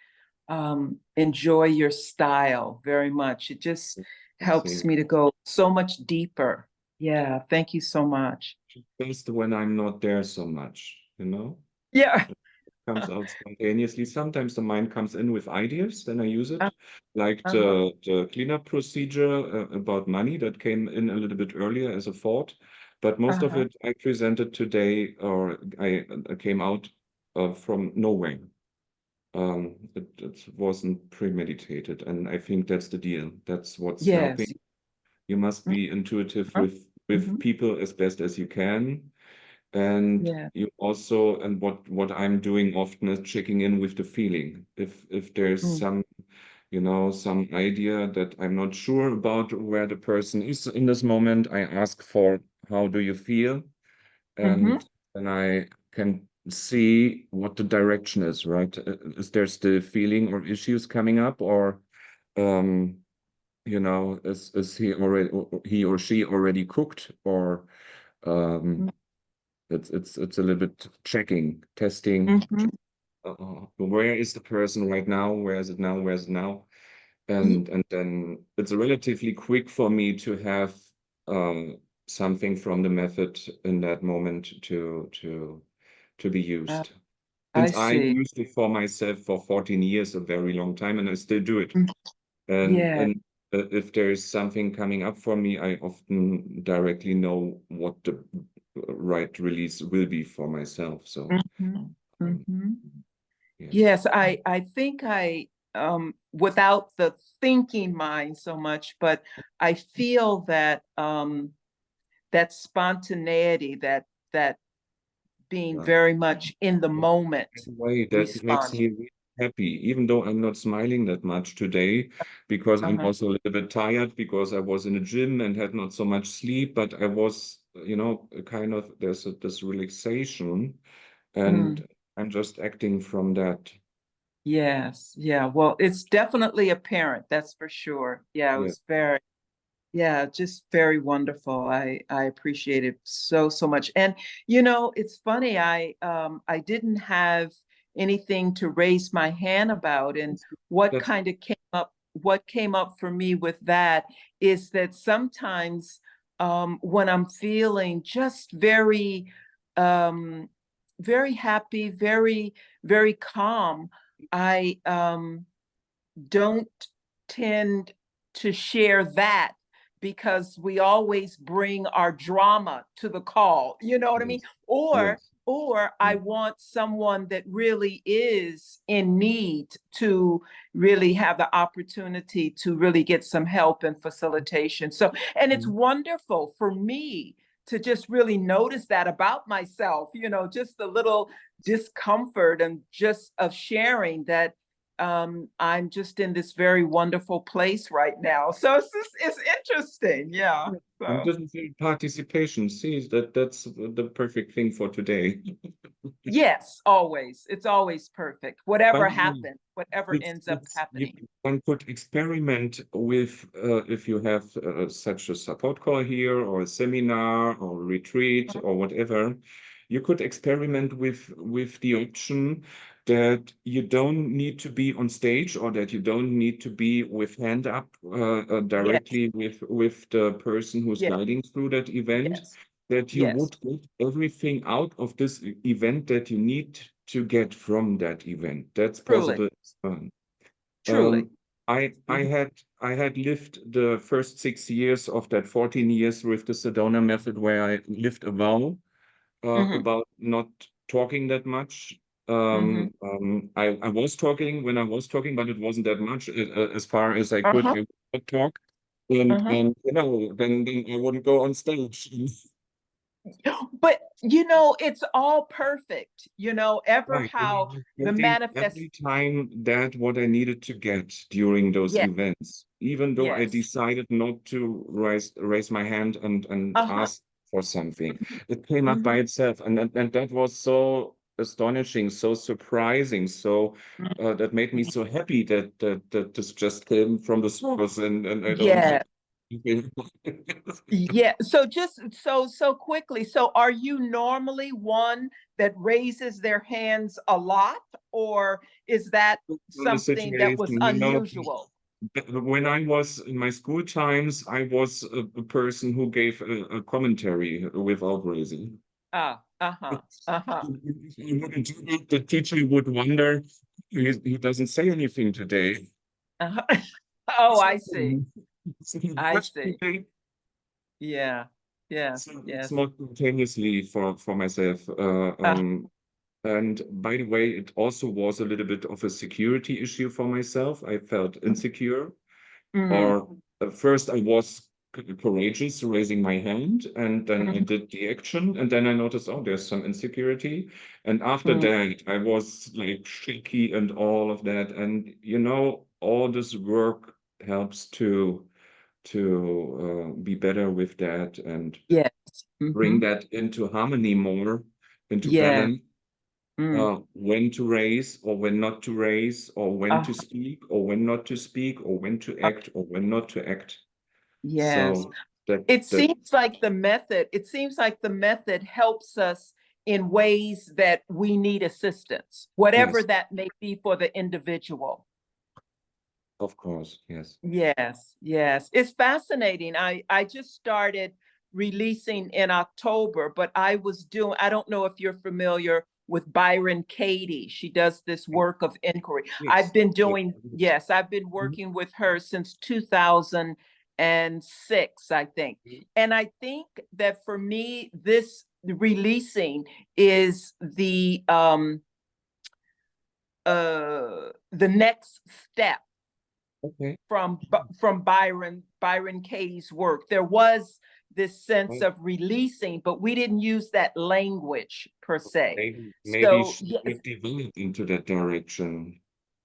enjoy your style very much. It just helps me to go so much deeper. Yeah, thank you so much. Best when I'm not there so much, you know? Yeah. comes out spontaneously. Sometimes the mind comes in with ideas, then I use it. Uh, Like the cleanup procedure about money that came in a little bit earlier as a thought. But most of it I presented today, or I came out from nowhere. It wasn't premeditated, and I think that's the deal. That's what's helping. Yes. You must be intuitive with Mhm. people as best as you can. And Yeah. you also, and what I'm doing often is checking in with the feeling. If there's Mm. some, some idea that I'm not sure about where the person is in this moment, I ask for, how do you feel? And then I can see what the direction is, right? Is there still feeling or issues coming up, or is he or she already cooked, or it's a little bit checking, testing. Where is the person right now? Where is it now? Where is it now? And then it's relatively quick for me to have something from the method in that moment to be used. I Since I see. used it for myself for 14 years, a very long time, and I still do it. Yeah. And if there is something coming up for me, I often directly know what the right release will be for myself. So Yes, I think without the thinking mind so much, but I feel that that spontaneity, that being very much in the moment in a way that makes responding. me really happy, even though I'm not smiling that much today, because I'm also a little bit tired, because I was in the gym and had not so much sleep, but I was, kind of, there's this relaxation, and I'm just acting from that. Yes, yeah. Well, it's definitely apparent, that's for sure. Yeah, it Yeah. was just very wonderful. I appreciate it so much. And it's funny, I didn't have anything to raise my hand about, and what That's kind of came up for me with that is that sometimes when I'm feeling just very happy, very calm, I don't tend to share that, because we always bring our drama to the call, you know what I mean? yes, Or yes. I want someone that really is in need to really have the opportunity to really get some help and facilitation. So, and it's wonderful for me to just really notice that about myself, just a little discomfort and just of sharing that I'm just in this very wonderful place right now. So it's interesting. Yeah. And So doesn't feel participation. See, that's the perfect thing for today. yes, always. It's always perfect. Whatever Finally, happens, whatever ends up happening. one could experiment with, if you have such a support call here, or a seminar, or retreat, or whatever, you could experiment with the option that you don't need to be on stage, or that you don't need to be with hand up directly with the person who's Yes, guiding through that event, yes, that you yes. would get everything out of this event that you need to get from that event. That's Truly, possible. truly. Um, I had lived the first 6 years of that 14 years with the Sedona method, where I lived a vow about not talking that much. I was talking when I was talking, but it wasn't that much. As far as I could, I would talk, and then I wouldn't go on stage. But it's all perfect, ever Right. And I how was the getting manifest. every time that what I needed to get during those Yes, events, even though I yes. decided not to raise my hand and Uh-huh. ask for something. It came up by itself. And that was so astonishing, so surprising. So that made me so happy that this just came from the source, and I don't Yeah. have Yeah. So just so quickly. So are you normally one that raises their hands a lot, or is that on the something that was situation, unusual? When I was in my school times, I was a person who gave a commentary without raising. Uh-huh. Uh-huh. If I wouldn't do that, the teacher would wonder, he doesn't say anything today. Uh-huh. Oh, I see. So he I watched see. today, Yeah. Yes. so Yes. it's more spontaneously for myself. And by the way, it also was a little bit of a security issue for myself. I felt insecure. Mm, Or first I was courageous, raising my hand, and then I mhm, did the action, and then I noticed, oh, there's some insecurity. And after mm. that, I was like shaky and all of that. And you know, all this work helps to be better with that and Yes. bring Mhm. that into harmony more, into Yeah. balance. Mm. When to raise or when not to raise, or when Uh, to speak or when not to speak, or when to act or when not to act. yes. So that It that seems like the method helps us in ways that we need assistance, whatever yes, that may be for the individual. of course, yes. Yes, yes. It's fascinating. I just started releasing in October, but I don't know if you're familiar with Byron Katie. She does this work of inquiry. Yes. Yes, I've been Mhm. working with her since 2006, I think. And I think that for me, this releasing is the next step Okay. from Byron Katie's work. There was this sense Well, of releasing, but we didn't use that language per se. maybe So she yes, would develop into that direction.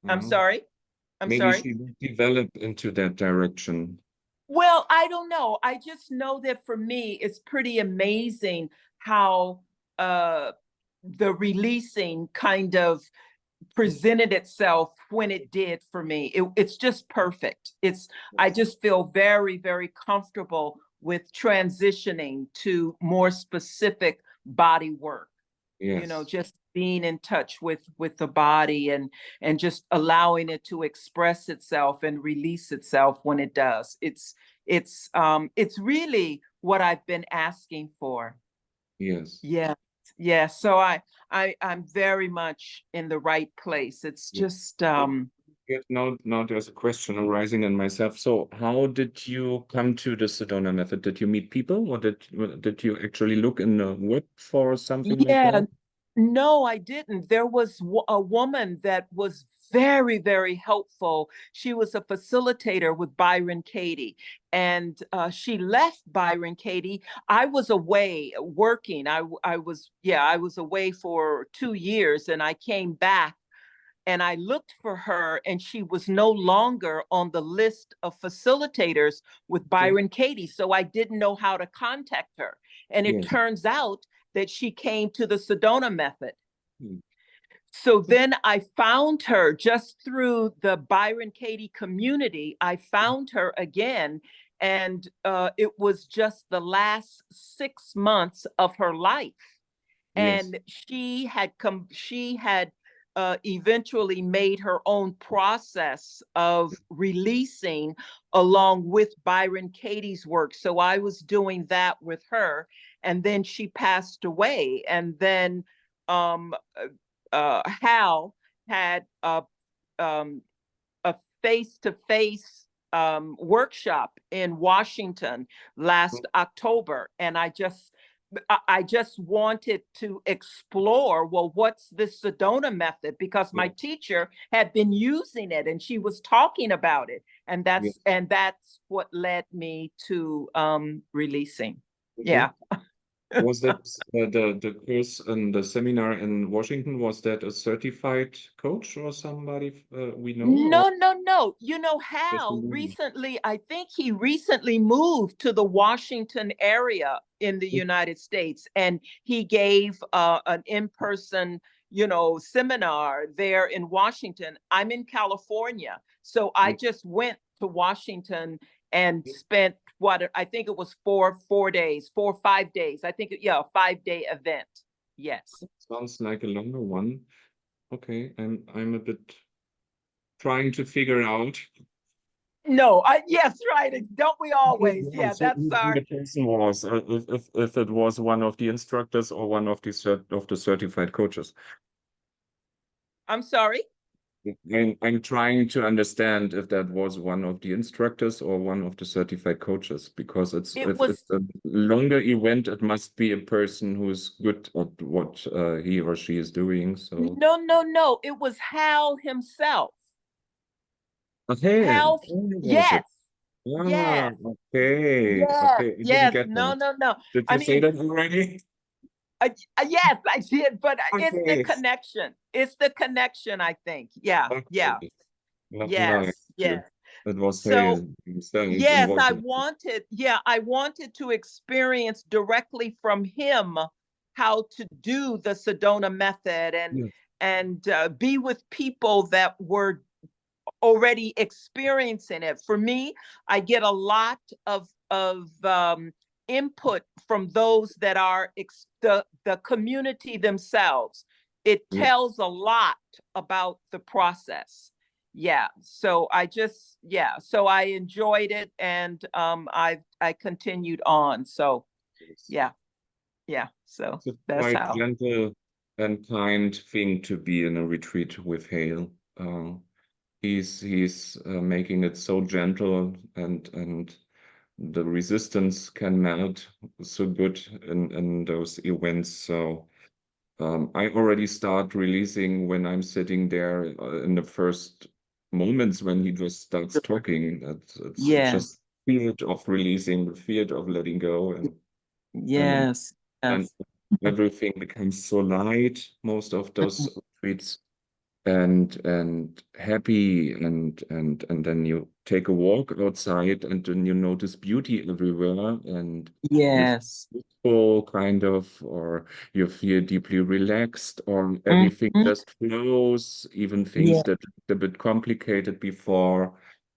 I'm Mhm. sorry. I'm Maybe sorry. she would develop into that direction. Well, I don't know. I just know that for me, it's pretty amazing how uh the releasing kind of presented itself when it did for me. It's just perfect. I just feel very, very comfortable with transitioning to more specific body work. Yes. Just being in touch with the body and just allowing it to express itself and release itself when it does. It's really what I've been asking for. Yes. Yeah. Yeah. So I'm very much in the right place. It's Yes. just Yes, now there's a question arising in myself. So how did you come to the Sedona method? Did you meet people, or did you actually look in the web for something like yeah, that? no, I didn't. There was a woman that was very, very helpful. She was a facilitator with Byron Katie, and she left Byron Katie. I was away working. I was away for 2 years, and I came back and I looked for her, and she was no longer on the list of facilitators with Okay. Byron Katie. So I didn't know how to contact her. And it Yes. turns out that she came to the Sedona method. Hmm. So then I found her just through the Byron Katie community. I found her again, and it was just the last 6 months of her life. Yes. And she had eventually made her own process of releasing along with Byron Katie's work. So I was doing that with her, and then she passed away. And then um, Hal had um, a face-to-face workshop in Washington last October, and I just wanted to explore, well, what's this Sedona method? Because my Yeah. teacher had been using it and she was talking about it. And Yes. that's what led me to releasing. Okay. Yeah. Was that the course and the seminar in Washington? Was that a certified coach or somebody we know, or No, no, no. just a Hal learner? recently, I think he recently moved to the Washington area in the United States, and he gave an in-person, seminar there in Washington. I'm in California, so I Yeah. just went to Washington and spent what I think it was 4 days, 5 days. I think, yeah, a 5-day event. Yes. Sounds like a longer one. Okay, I'm a bit trying to figure out No, yes, right. Don't we always? Yeah, So that's who our. the person was, if it was one of the instructors or one of the certified coaches. I'm sorry. I'm trying to understand if that was one of the instructors or one of the certified coaches, because It if was. it's a longer event, it must be a person who's good at what he or she is doing. So No. It was Hal himself. okay, Hal. was it? Yes. Ah, Yes. okay, Yes. okay. I didn't Yes. get No. that. No. Did I you say mean, that already? yes, I did, but it's the Okay. connection. It's the connection, I think. Yeah. Yeah. Okay. Nice. Yes. Yes. It was So Hale. It yes, was. I wanted to experience directly from him how to do the Sedona method Yeah. and be with people that were already experiencing it. For me, I get a lot of input from those that are the community themselves. It Yeah. tells a lot about the process. Yeah. So I enjoyed it, and I continued on. So yeah. So It's a that's quite how. gentle and kind thing to be in a retreat with Hale. He's making it so gentle, and the resistance can melt so good in those events. So I already start releasing when I'm sitting there in the first moments when he just starts talking. It's just Yes. field of releasing, the field of letting go, and Yes. and Yes. everything becomes so light. Most of those retreats and happy, and then you take a walk outside and then you notice beauty everywhere, and you Yes. feel kind of, or you feel deeply relaxed, or everything Mhm. just flows, even things Yeah. that looked a bit complicated before, you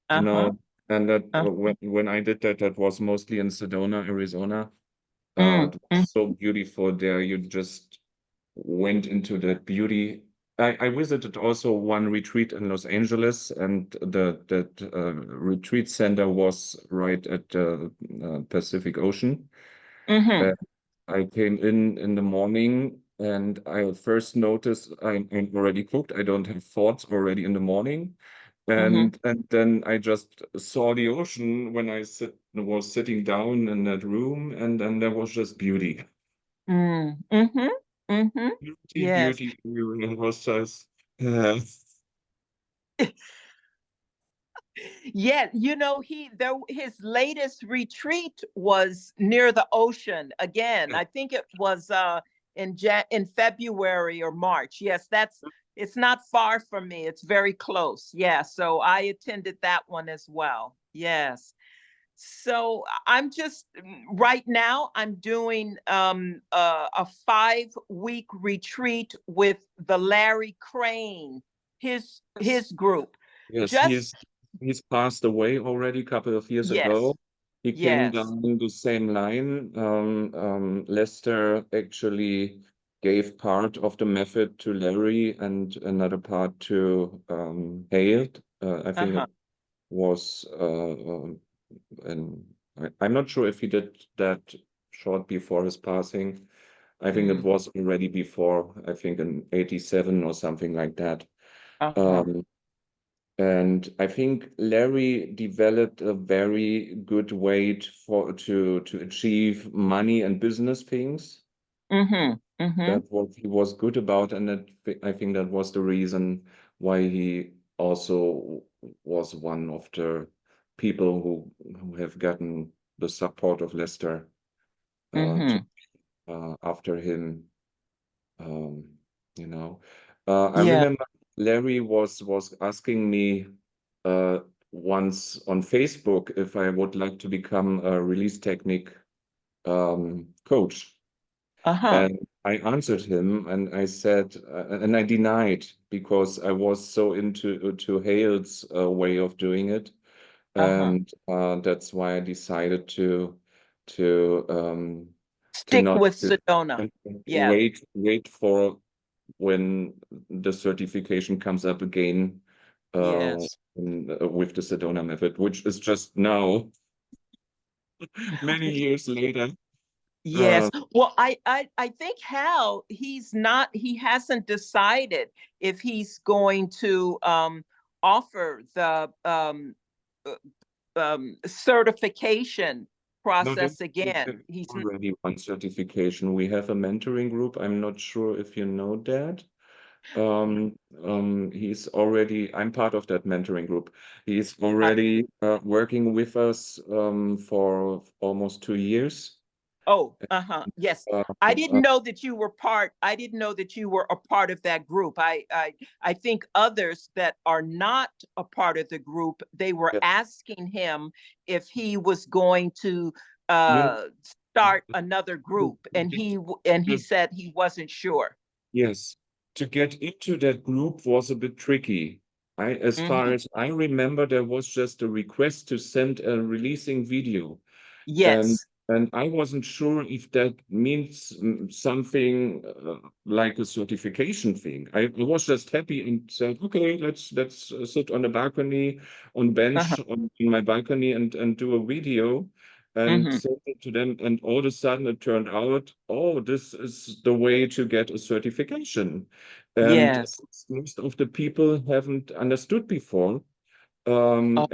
Uh-huh. know. And that Uh, when I did that, that was mostly in Sedona, Arizona. mm, It mm, was so beautiful there. You just went into that beauty. I visited also one retreat in Los Angeles, and that retreat center was right at the Pacific Ocean. mhm, Uh, I came in the morning, and I first noticed I'm already cooked. I don't have thoughts already in the morning. mhm, And then I just saw the ocean when was sitting down in that room, and then there was just beauty. mhm, mhm. Beauty, Yes. beauty, beauty. It was just, yeah. Yeah, his latest retreat was near the ocean again. I think it was in February or March. Yes, it's not far from me. It's very close. Yeah, so I attended that one as well. Yes. So I'm just right now I'm doing a 5-week retreat with the Larry Crane, his group. Yes, Just he's passed away already a couple of years yes, ago. He came yes. down the same line. Lester actually gave part of the method to Larry and another part to Hale. I think Uh-huh. it was, and I'm not sure if he did that short before his passing. I think it Mm, was already before, I think in 87 or something like that. uh-huh. Um, and I think Larry developed a very good way to achieve money and business things. Mm-hmm. Mm-hmm. That what he was good about, and I think that was the reason why he also was one of the people who have gotten the support of Leicester Mm-hmm. after him. Um, you know, I Yeah. remember Larry was asking me uh, once on Facebook if I would like to become a release technique coach. Uh-huh. And I answered him and I said, and I denied because I was so into Hale's way of doing it. Uh-huh. And that's why I decided to to Stick not with to Sedona. Yeah. wait for when the certification comes up again Yes. with the Sedona method, which is just now, many years later. Yes. Well, I think Hal, he hasn't decided if he's going to offer the certification No, process there's again. He's already one certification. We have a mentoring group. I'm not sure if you know that. I'm part of that mentoring group. He's already working with us for almost 2 years. Oh, yes. I didn't Uh, know that you were I didn't know that you were a part of that group. I think others that are not a part of the group, they were yeah. asking him if he was going to No, start another group, and he said he wasn't sure. yes, to get into that group was a bit tricky. As far as I remember, there was just a request to send a releasing video. And Yes. and I wasn't sure if that means something like a certification thing. I was just happy and said, okay, let's sit on the balcony, on bench in my balcony and do a video and send it to them. And all of a sudden it turned out, oh, this is the way to get a certification. And Yes. most of the people haven't understood before. Oh,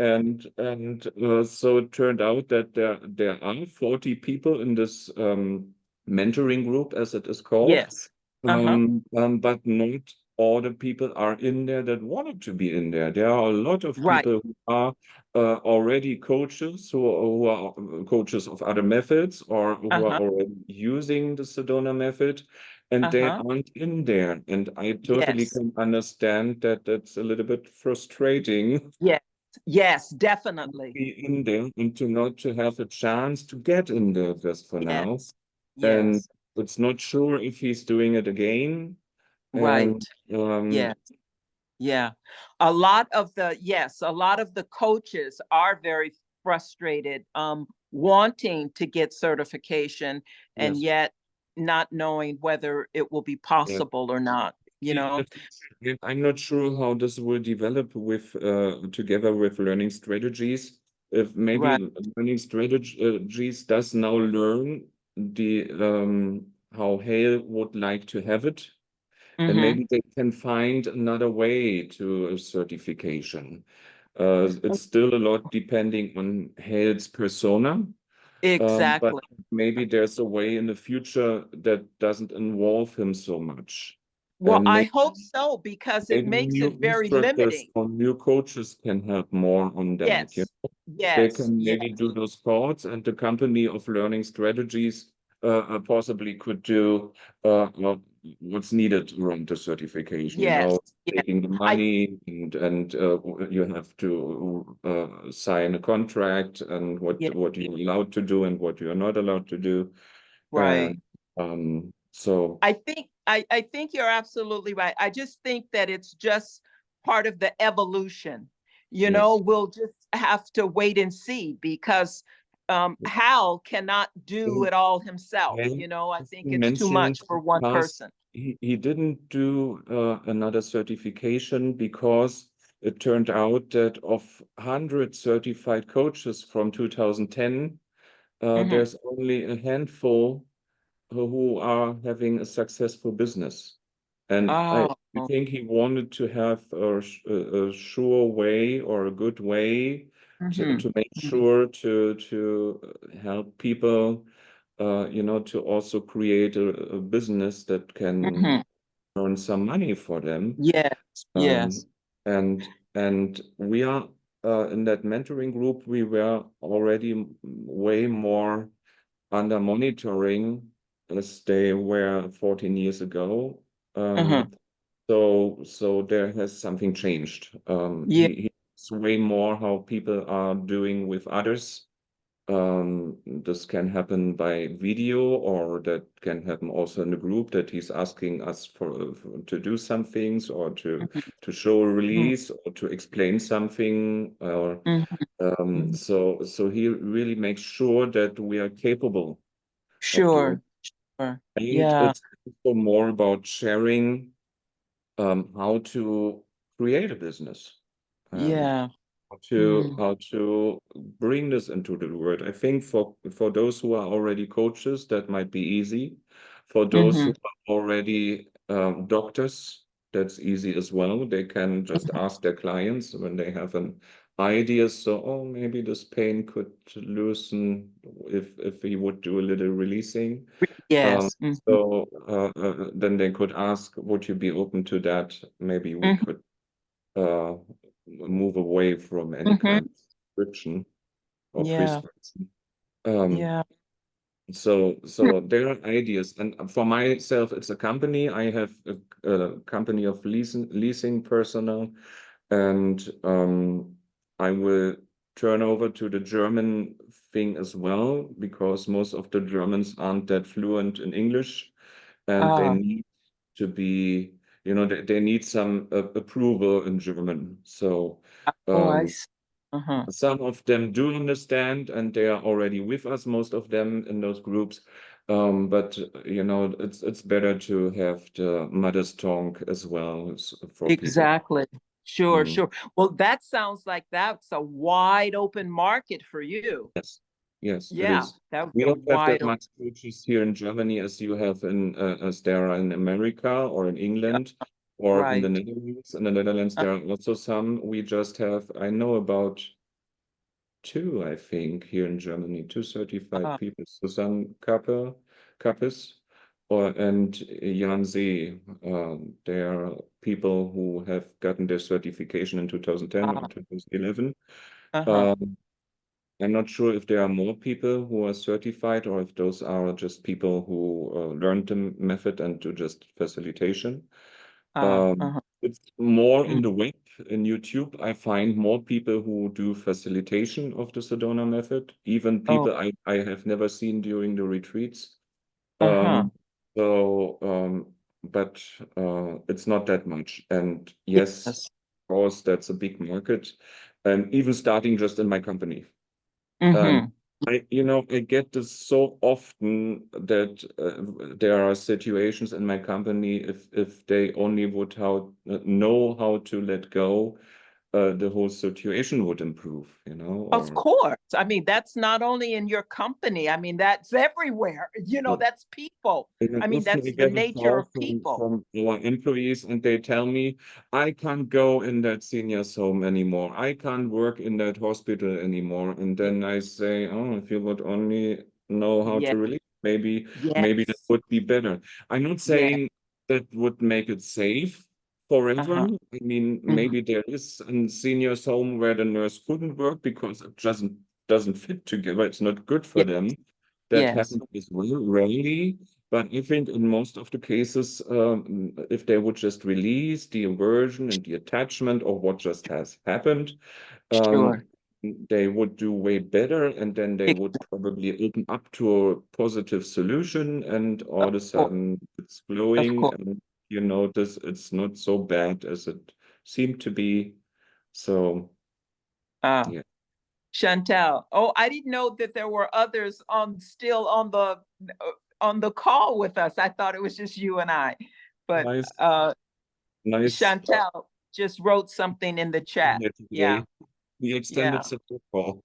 So it turned out that there are 40 people in this mentoring group, as it is called. yes. But not all the people are in there that wanted to be in there. There are a lot of Right. people who are already coaches, who are coaches of other methods, or who are already using the Sedona method, and they aren't in there. And I totally Yes. can understand that that's a little bit frustrating Yes. Yes, to definitely. be in there and to not to have a chance to get in there just for now. Yes. And Yes. it's not sure if he's doing it again. Right. And Yeah. Yeah. A lot of the coaches are very frustrated, wanting to get certification and yes, yet not knowing whether it will be yeah. possible or not, you In know? the future, I'm not sure how this will develop with together with learning strategies. If maybe Right. learning strategies does now learn the how Hale would like to have it, and Mm-hmm. maybe they can find another way to a certification. It's still a lot depending on Hale's persona, but Exactly. maybe there's a way in the future that doesn't involve him so much. Well, And I maybe, hope so because it maybe makes new it very instructors limiting. or new coaches can help more on that. Yes. They Yes. can Yes. maybe do those parts, and the company of learning strategies possibly could do what's needed around the certification, Yes. Yes. taking the I money and you have to sign a contract and yeah, what you're allowed to do and what you're not allowed to do. right. And so I think you're absolutely right. I just think that it's just part of the evolution. You know, yes. we'll just have to wait and see because Hal cannot do it all himself. And You know, I as think you it's too mentioned, much for one past, person. he didn't do another certification because it turned out that of 100 certified coaches from 2010, Hmm. there's only a handful who are having a successful business. And I Oh, think he wanted to have a sure way or a good way hmm, to make sure to help people, to also create a business that can hmm. earn some money for them. Yes, Um, yes. and we are in that mentoring group, we were already way more under monitoring as they were 14 years ago. Uh-huh. So there has something changed. Yeah. He's way more how people are doing with others. This can happen by video, or that can happen also in the group that he's asking us to do some things or to show a Mhm, release or to explain something. Or mhm, mhm. so he really makes sure that we are capable of doing. Sure, sure. And Yeah. it's also more about sharing how to create a business. Yeah. how to bring this into the world. I think for those who are already coaches, that might be easy. For those who are already doctors, that's easy as well. They can just ask their clients when they have an idea. So, oh, maybe this pain could loosen if we would do a little releasing. Yes. So then they could ask, would you be open to that? Maybe we could move away from any kind of restriction or Yeah. prescription. Um, Yeah. so there are ideas, and for myself, it's a company. I have a company of leasing personnel, and I will turn over to the German thing as well, because most of the Germans aren't that fluent in English, and they need to be, they need some approval in German. So Oh, I um, see. some of them do understand, and they are already with us, most of them in those groups. But it's better to have the mother's tongue as well for people. Exactly. Sure, Mm. sure. Well, that sounds like that's a wide open market for you. Yes, it Yeah, is. that would We be a don't have that wide open. much coaches here in Germany as you have as there are in America or in England or in the Right. Netherlands. In the Netherlands, there are also some. We just have, I know about two, I think, here in Germany, two certified people. Susanne Kappes and Jan See. They are people who have gotten their certification in 2010 or 2011. I'm not sure if there are more people who are certified or if those are just people who learned the method and do just facilitation. It's more in the web, in YouTube. I find more people who do facilitation of the Sedona method, even people I have never seen during the retreats. But it's not that much. And yes, of course, that's a big market. And even starting just in my company. I get this so often that there are situations in my company, if they only would know how to let go, the whole situation would improve, Of or course. I mean, that's not only in your company. I mean, that's everywhere. That's people. I mean, often I that's the get a nature call of people. from our employees, and they tell me, I can't go in that senior's home anymore. I can't work in that hospital anymore. And then I say, oh, if you would only know how Yeah. to release, maybe that Yes. would be better. I'm not Yeah. saying that would make it safe forever. I mean, maybe there is a senior's home where the nurse couldn't work because it doesn't fit together. It's not good for them. That Yes. happens as well, rarely. But I think in most of the cases, if they would just release the aversion and the attachment of what just has happened, Sure. they would do way better, and then they would probably open up to a positive solution, and all of a sudden it's Of glowing, course. and you notice it's not so bad as it seemed to be. So, yeah. Chantal. Oh, I didn't know that there were others still on the call with us. I thought it was just you and I. But Nice. Nice. Chantal just wrote something in the chat. Yeah. The extended support call.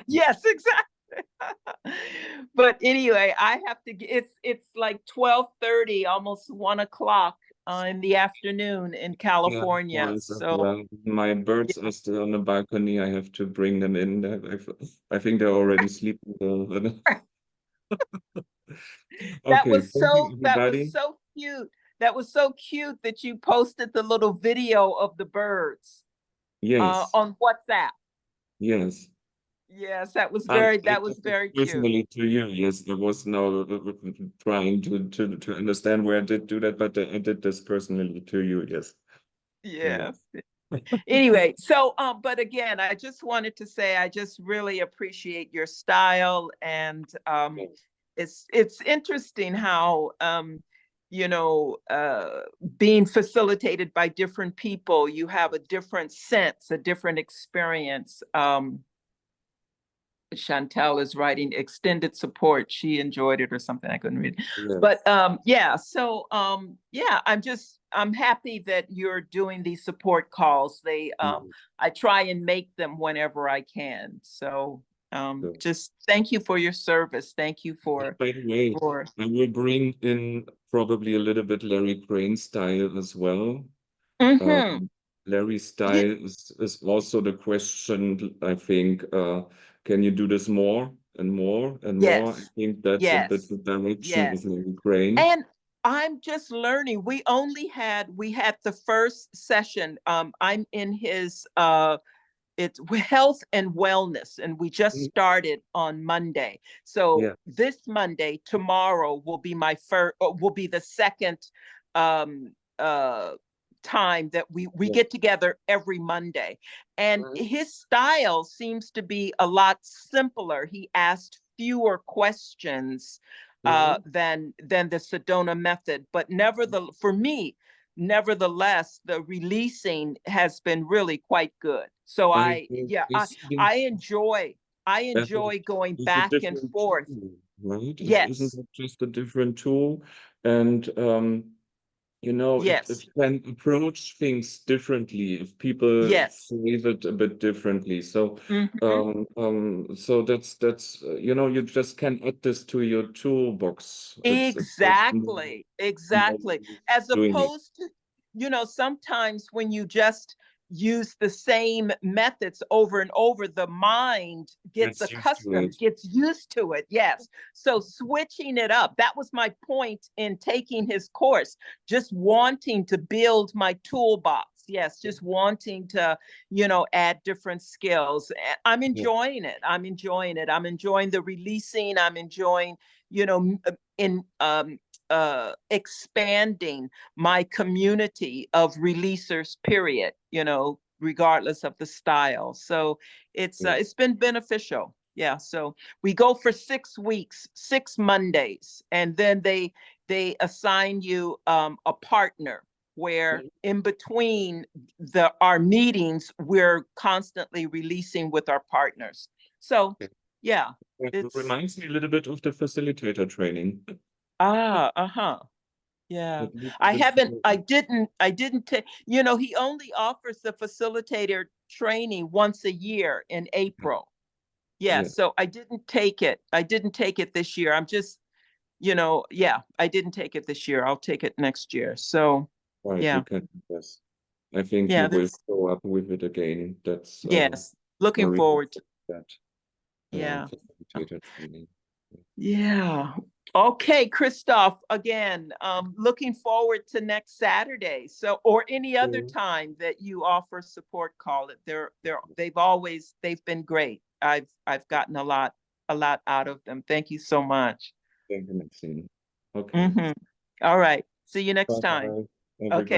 Yes, exactly. But anyway, I have to it's like 12:30, almost 1 o'clock in the afternoon in California. So my birds are still on the balcony. I have to bring them in. I think they're already sleeping. Okay, thank you, that was everybody. so cute. That was so cute that you posted the little video of the birds Yes, on WhatsApp. yes. Yes, that was I very cute. personally to you, yes, there was no trying to understand where I did do that, but I did this personally to you, yes. Yes. Anyway, so but again, I just wanted to say I just really appreciate your style, and it's interesting how being facilitated by different people, you have a different sense, a different experience. Chantel is writing extended support. She enjoyed it or something. I couldn't read. Yes. But yeah, so yeah, I'm happy that you're doing these support calls. I try and make them whenever I can. So just thank you for your service. Thank you for By the way, I will bring in probably a little bit Larry Crane style as well. Larry's style is also the question, I think, can you do this more and more and more? I think that's a bit the direction of Larry Crane. And I'm just learning. We had the first session. I'm in his it's health and wellness, and we just started on Monday. So this Monday, tomorrow will be the second time that we get together every Monday. And his style seems to be a lot simpler. He asked fewer questions than the Sedona method, but for me, nevertheless, the releasing has been really quite good. So I enjoy going back and forth. Right? Yes. Isn't it just a different tool? And you know, it can approach things differently if people phrase it a bit differently. So so that's you know, you just can add this to your toolbox. Exactly. As opposed to, sometimes when you just use the same methods over and over, the mind gets accustomed, gets used to it. Yes. So switching it up, that was my point in taking his course, just wanting to build my toolbox. Yes, just wanting to, add different skills. I'm enjoying it. I'm enjoying the releasing. I'm enjoying, expanding my community of releasers, period, regardless of the style. So it's been beneficial. Yeah. So we go for 6 weeks, 6 Mondays, and then they assign you a partner where in between our meetings, we're constantly releasing with our partners. So yeah. It reminds me a little bit of the facilitator training. Yeah. I didn't take, he only offers the facilitator training once a year in April. Yeah. So I didn't take it. This year. I'm just, I didn't take it this year. I'll take it next year. So yeah. Yes. I think you will show up with it again. That's looking forward to that. Facilitator training. Yeah. Okay, Christoph, again, looking forward to next Saturday. So, or any other time that you offer support, call it. They've been great. I've gotten a lot out of them. Thank you so much. Thank you, Maxine. Okay. All right. See you next time. Okay.